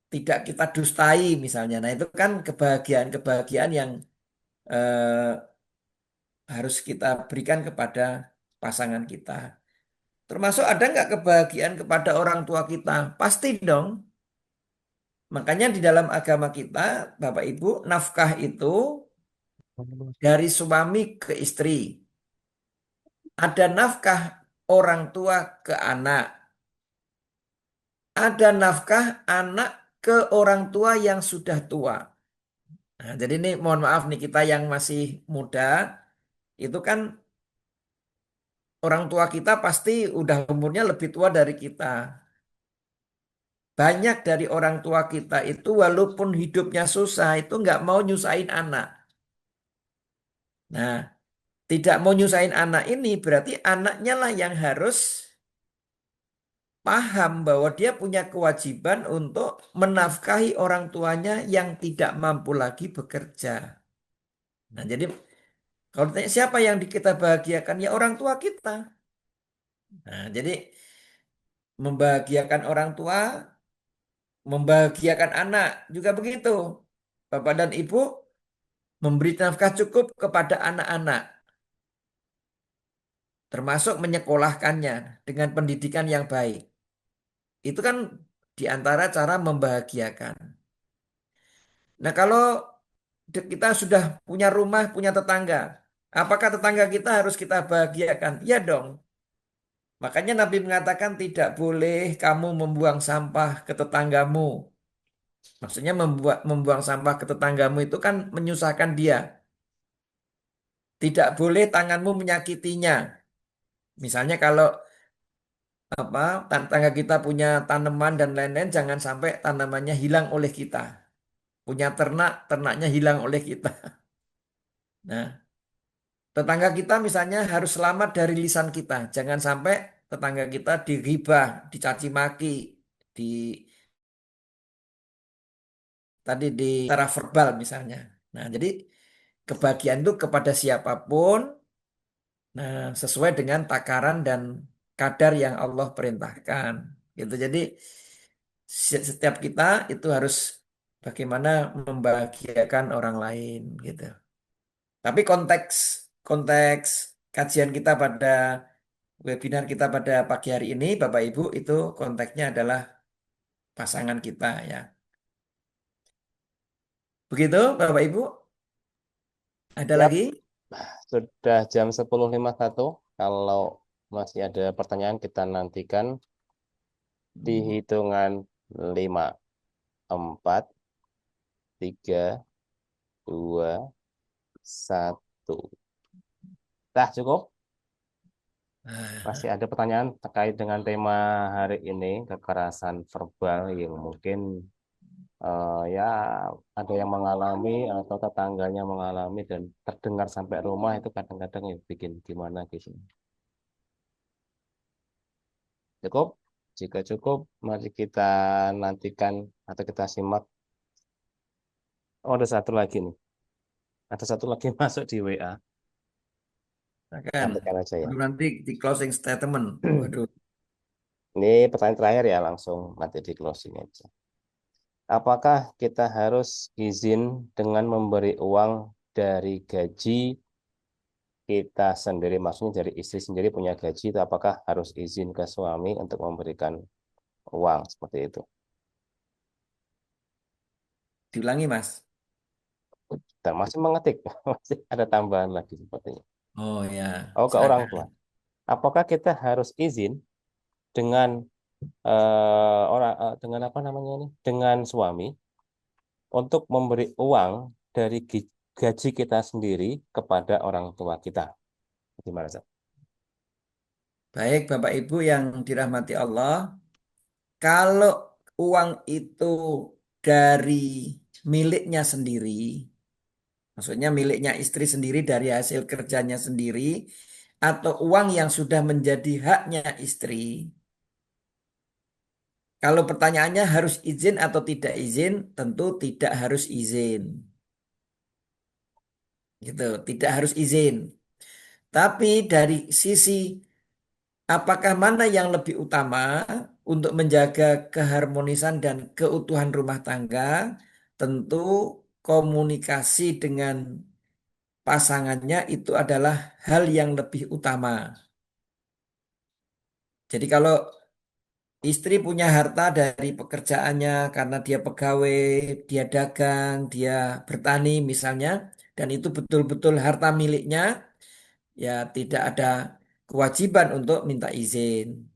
Speaker 1: tidak kita dustai misalnya. Nah, itu kan kebahagiaan-kebahagiaan yang eh, harus kita berikan kepada pasangan kita. Termasuk ada nggak kebahagiaan kepada orang tua kita? Pasti dong. Makanya di dalam agama kita, Bapak Ibu, nafkah itu dari suami ke istri. Ada nafkah orang tua ke anak. Ada nafkah anak ke orang tua yang sudah tua. Nah, jadi ini mohon maaf nih kita yang masih muda, itu kan orang tua kita pasti udah umurnya lebih tua dari kita. Banyak dari orang tua kita itu walaupun hidupnya susah itu nggak mau nyusahin anak. Nah, tidak mau nyusahin anak ini berarti anaknya lah yang harus paham bahwa dia punya kewajiban untuk menafkahi orang tuanya yang tidak mampu lagi bekerja. Nah, jadi kalau ditanya siapa yang kita bahagiakan ya orang tua kita. Nah, jadi membahagiakan orang tua, membahagiakan anak juga begitu. Bapak dan Ibu memberi nafkah cukup kepada anak-anak, termasuk menyekolahkannya dengan pendidikan yang baik. Itu kan di antara cara membahagiakan. Nah, kalau kita sudah punya rumah, punya tetangga, apakah tetangga kita harus kita bahagiakan? Ya dong. Makanya Nabi mengatakan tidak boleh kamu membuang sampah ke tetanggamu. Maksudnya membuang sampah ke tetanggamu itu kan menyusahkan dia. Tidak boleh tanganmu menyakitinya. Misalnya kalau apa tetangga kita punya tanaman dan lain-lain, jangan sampai tanamannya hilang oleh kita. Punya ternak, ternaknya hilang oleh kita. Nah, tetangga kita misalnya harus selamat dari lisan kita. Jangan sampai tetangga kita diribah, dicaci maki, di tadi di secara verbal misalnya. Nah, jadi kebahagiaan itu kepada siapapun, nah sesuai dengan takaran dan kadar yang Allah perintahkan. Gitu. Jadi setiap kita itu harus bagaimana membahagiakan orang lain gitu. Tapi konteks konteks kajian kita pada webinar kita pada pagi hari ini, Bapak Ibu, itu konteksnya adalah pasangan kita ya. Begitu, Bapak Ibu? Ada
Speaker 2: Siap,
Speaker 1: lagi?
Speaker 2: sudah jam 10.51. Kalau masih ada pertanyaan, kita nantikan di hitungan 5, 4, 3, 2, 1. Dah cukup.
Speaker 1: Nah,
Speaker 2: Masih ada pertanyaan terkait dengan tema hari ini, kekerasan verbal yang mungkin ya ada yang mengalami atau tetangganya mengalami dan terdengar sampai rumah itu kadang-kadang ya bikin gimana gitu. Cukup? Jika cukup, mari kita nantikan atau kita simak. Oh, ada satu lagi nih. Ada satu lagi masuk di WA.
Speaker 1: akan.
Speaker 2: Sampaikan aja ya.
Speaker 1: Baru nanti di closing statement. Waduh.
Speaker 2: Ini pertanyaan terakhir ya, langsung nanti di closing aja. Apakah kita harus izin dengan memberi uang dari gaji kita sendiri, maksudnya dari istri sendiri punya gaji, itu apakah harus izin ke suami untuk memberikan uang seperti itu?
Speaker 1: Diulangi, Mas.
Speaker 2: Dan masih mengetik, masih ada tambahan lagi sepertinya.
Speaker 1: Oh ya,
Speaker 2: Oh, ke orang
Speaker 1: silakan.
Speaker 2: tua. apakah kita harus izin dengan dengan apa namanya ini, dengan suami untuk memberi uang dari gaji kita sendiri kepada orang tua kita? Gimana, Zat?
Speaker 1: Baik, Bapak Ibu yang dirahmati Allah, kalau uang itu dari miliknya sendiri, maksudnya miliknya istri sendiri dari hasil kerjanya sendiri, atau uang yang sudah menjadi haknya istri. Kalau pertanyaannya harus izin atau tidak izin, tentu tidak harus izin. Gitu, tidak harus izin. Tapi dari sisi apakah mana yang lebih utama untuk menjaga keharmonisan dan keutuhan rumah tangga, tentu komunikasi dengan pasangannya itu adalah hal yang lebih utama. Jadi kalau istri punya harta dari pekerjaannya karena dia pegawai, dia dagang, dia bertani misalnya, dan itu betul-betul harta miliknya, ya tidak ada kewajiban untuk minta izin.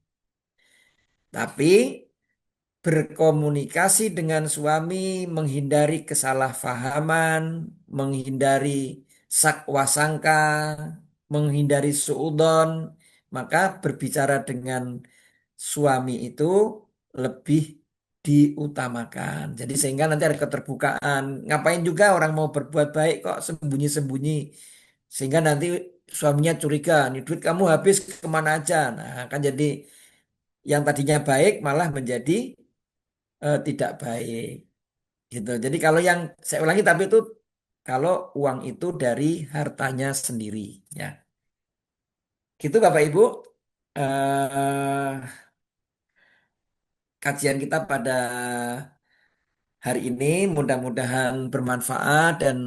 Speaker 1: Tapi berkomunikasi dengan suami, menghindari kesalahpahaman, menghindari sakwasangka, menghindari suudon, maka berbicara dengan suami itu lebih diutamakan. Jadi sehingga nanti ada keterbukaan. Ngapain juga orang mau berbuat baik kok sembunyi-sembunyi. Sehingga nanti suaminya curiga, nih duit kamu habis kemana aja. Nah, kan jadi yang tadinya baik malah menjadi tidak baik. Gitu. Jadi kalau yang saya ulangi tapi itu kalau uang itu dari hartanya sendiri. Ya, gitu Bapak Ibu. Eh, Kajian kita pada hari ini mudah-mudahan bermanfaat dan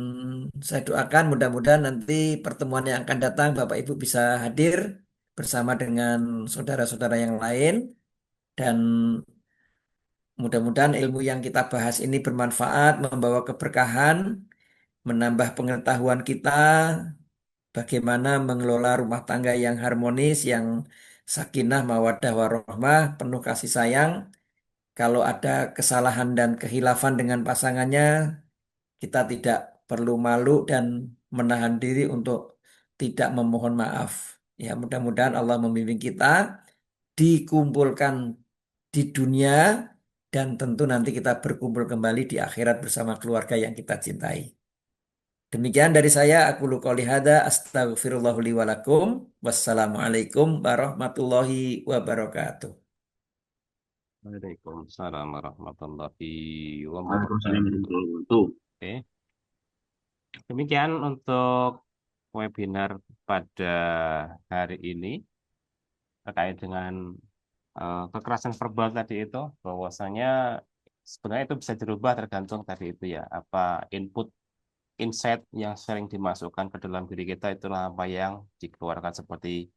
Speaker 1: saya doakan mudah-mudahan nanti pertemuan yang akan datang Bapak Ibu bisa hadir bersama dengan saudara-saudara yang lain dan mudah-mudahan ilmu yang kita bahas ini bermanfaat, membawa keberkahan, menambah pengetahuan kita bagaimana mengelola rumah tangga yang harmonis, yang sakinah, mawaddah, warahmah, penuh kasih sayang. Kalau ada kesalahan dan kehilafan dengan pasangannya, kita tidak perlu malu dan menahan diri untuk tidak memohon maaf. Ya, mudah-mudahan Allah membimbing kita dikumpulkan di dunia dan tentu nanti kita berkumpul kembali di akhirat bersama keluarga yang kita cintai. Demikian dari saya, aku qouli hadza astaghfirullah li wa lakum. Wassalamualaikum warahmatullahi wabarakatuh.
Speaker 2: Waalaikumsalam warahmatullahi
Speaker 3: Waalaikumsalam
Speaker 2: wabarakatuh.
Speaker 3: warahmatullahi wabarakatuh.
Speaker 2: Oke, demikian untuk webinar pada hari ini terkait dengan kekerasan verbal tadi itu, bahwasanya sebenarnya itu bisa dirubah tergantung tadi itu ya, apa input insight yang sering dimasukkan ke dalam diri kita, itulah apa yang dikeluarkan, seperti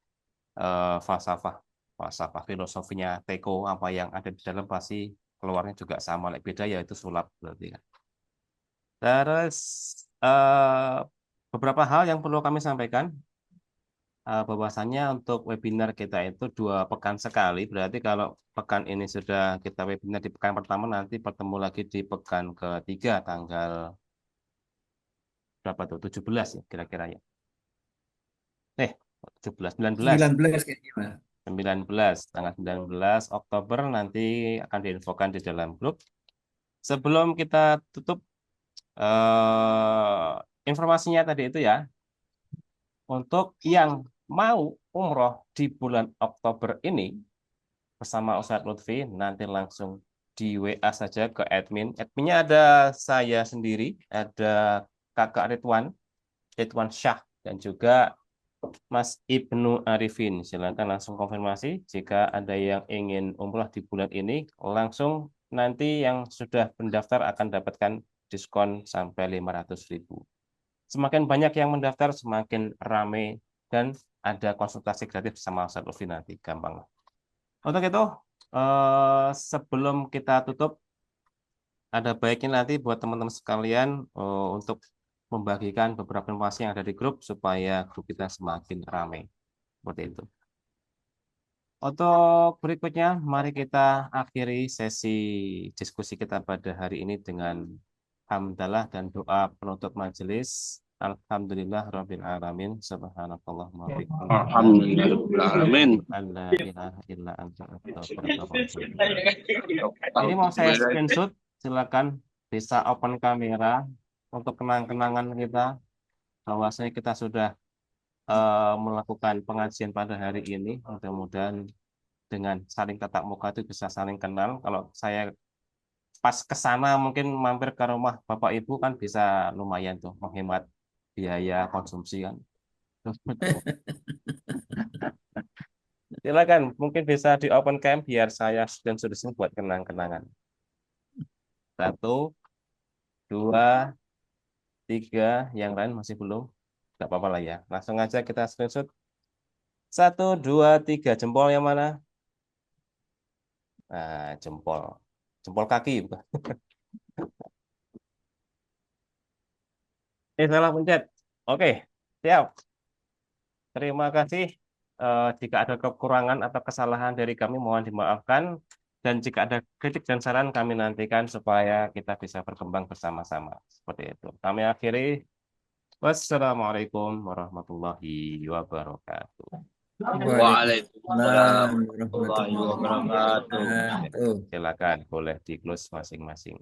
Speaker 2: falsafah falsafah filosofinya Teko, apa yang ada di dalam pasti keluarnya juga sama, beda ya itu sulap berarti kan. Terus eh, beberapa hal yang perlu kami sampaikan, bahwasannya untuk webinar kita itu 2 pekan sekali. Berarti kalau pekan ini sudah kita webinar di pekan pertama, nanti bertemu lagi di pekan ketiga tanggal berapa tuh? 17 ya kira-kira ya. 17, 19.
Speaker 1: 19 kayaknya, Mas.
Speaker 2: 19, tanggal 19 Oktober nanti akan diinfokan di dalam grup. Sebelum kita tutup informasinya tadi itu ya, untuk yang mau umroh di bulan Oktober ini bersama Ustadz Lutfi, nanti langsung di WA saja ke admin. Adminnya ada saya sendiri, ada Kakak Ridwan Syah, dan juga Mas Ibnu Arifin. Silakan langsung konfirmasi jika ada yang ingin umroh di bulan ini, langsung nanti yang sudah mendaftar akan dapatkan diskon sampai 500.000. Semakin banyak yang mendaftar, semakin ramai dan ada konsultasi gratis sama Ustadz Lutfi nanti, gampang. Untuk itu, sebelum kita tutup, ada baiknya nanti buat teman-teman sekalian untuk membagikan beberapa informasi yang ada di grup supaya grup kita semakin ramai. Seperti itu. Untuk berikutnya, mari kita akhiri sesi diskusi kita pada hari ini dengan hamdalah dan doa penutup majelis. Alhamdulillah Rabbil Alamin. Subhanakallahumma wa bihamdika.
Speaker 6: Alhamdulillahirrahmanirrahim.
Speaker 2: Alla ilaha illa anta astaghfiruka wa atubu ilaik. Ini mau saya screenshot, silakan bisa open kamera untuk kenang-kenangan kita bahwasanya kita sudah melakukan pengajian pada hari ini. Mudah-mudahan dengan saling tatap muka itu bisa saling kenal. Kalau saya pas ke sana mungkin mampir ke rumah Bapak Ibu kan bisa lumayan tuh menghemat biaya konsumsi kan. Silakan, mungkin bisa di open cam biar saya dan sini buat kenang-kenangan. 1, 2, 3, yang lain masih belum. Nggak apa-apa lah ya. Langsung aja kita screenshot. 1, 2, 3, jempol yang mana? Nah, jempol kaki bukan. Salah pencet. Oke, siap. Terima kasih. Jika ada kekurangan atau kesalahan dari kami mohon dimaafkan. Dan jika ada kritik dan saran kami nantikan supaya kita bisa berkembang bersama-sama. Seperti itu. Kami akhiri. Wassalamualaikum warahmatullahi wabarakatuh.
Speaker 6: Waalaikumsalam
Speaker 1: Waalaikumsalam
Speaker 6: warahmatullahi
Speaker 1: warahmatullahi
Speaker 6: wabarakatuh.
Speaker 1: wabarakatuh.
Speaker 2: Silakan, boleh di close masing-masing.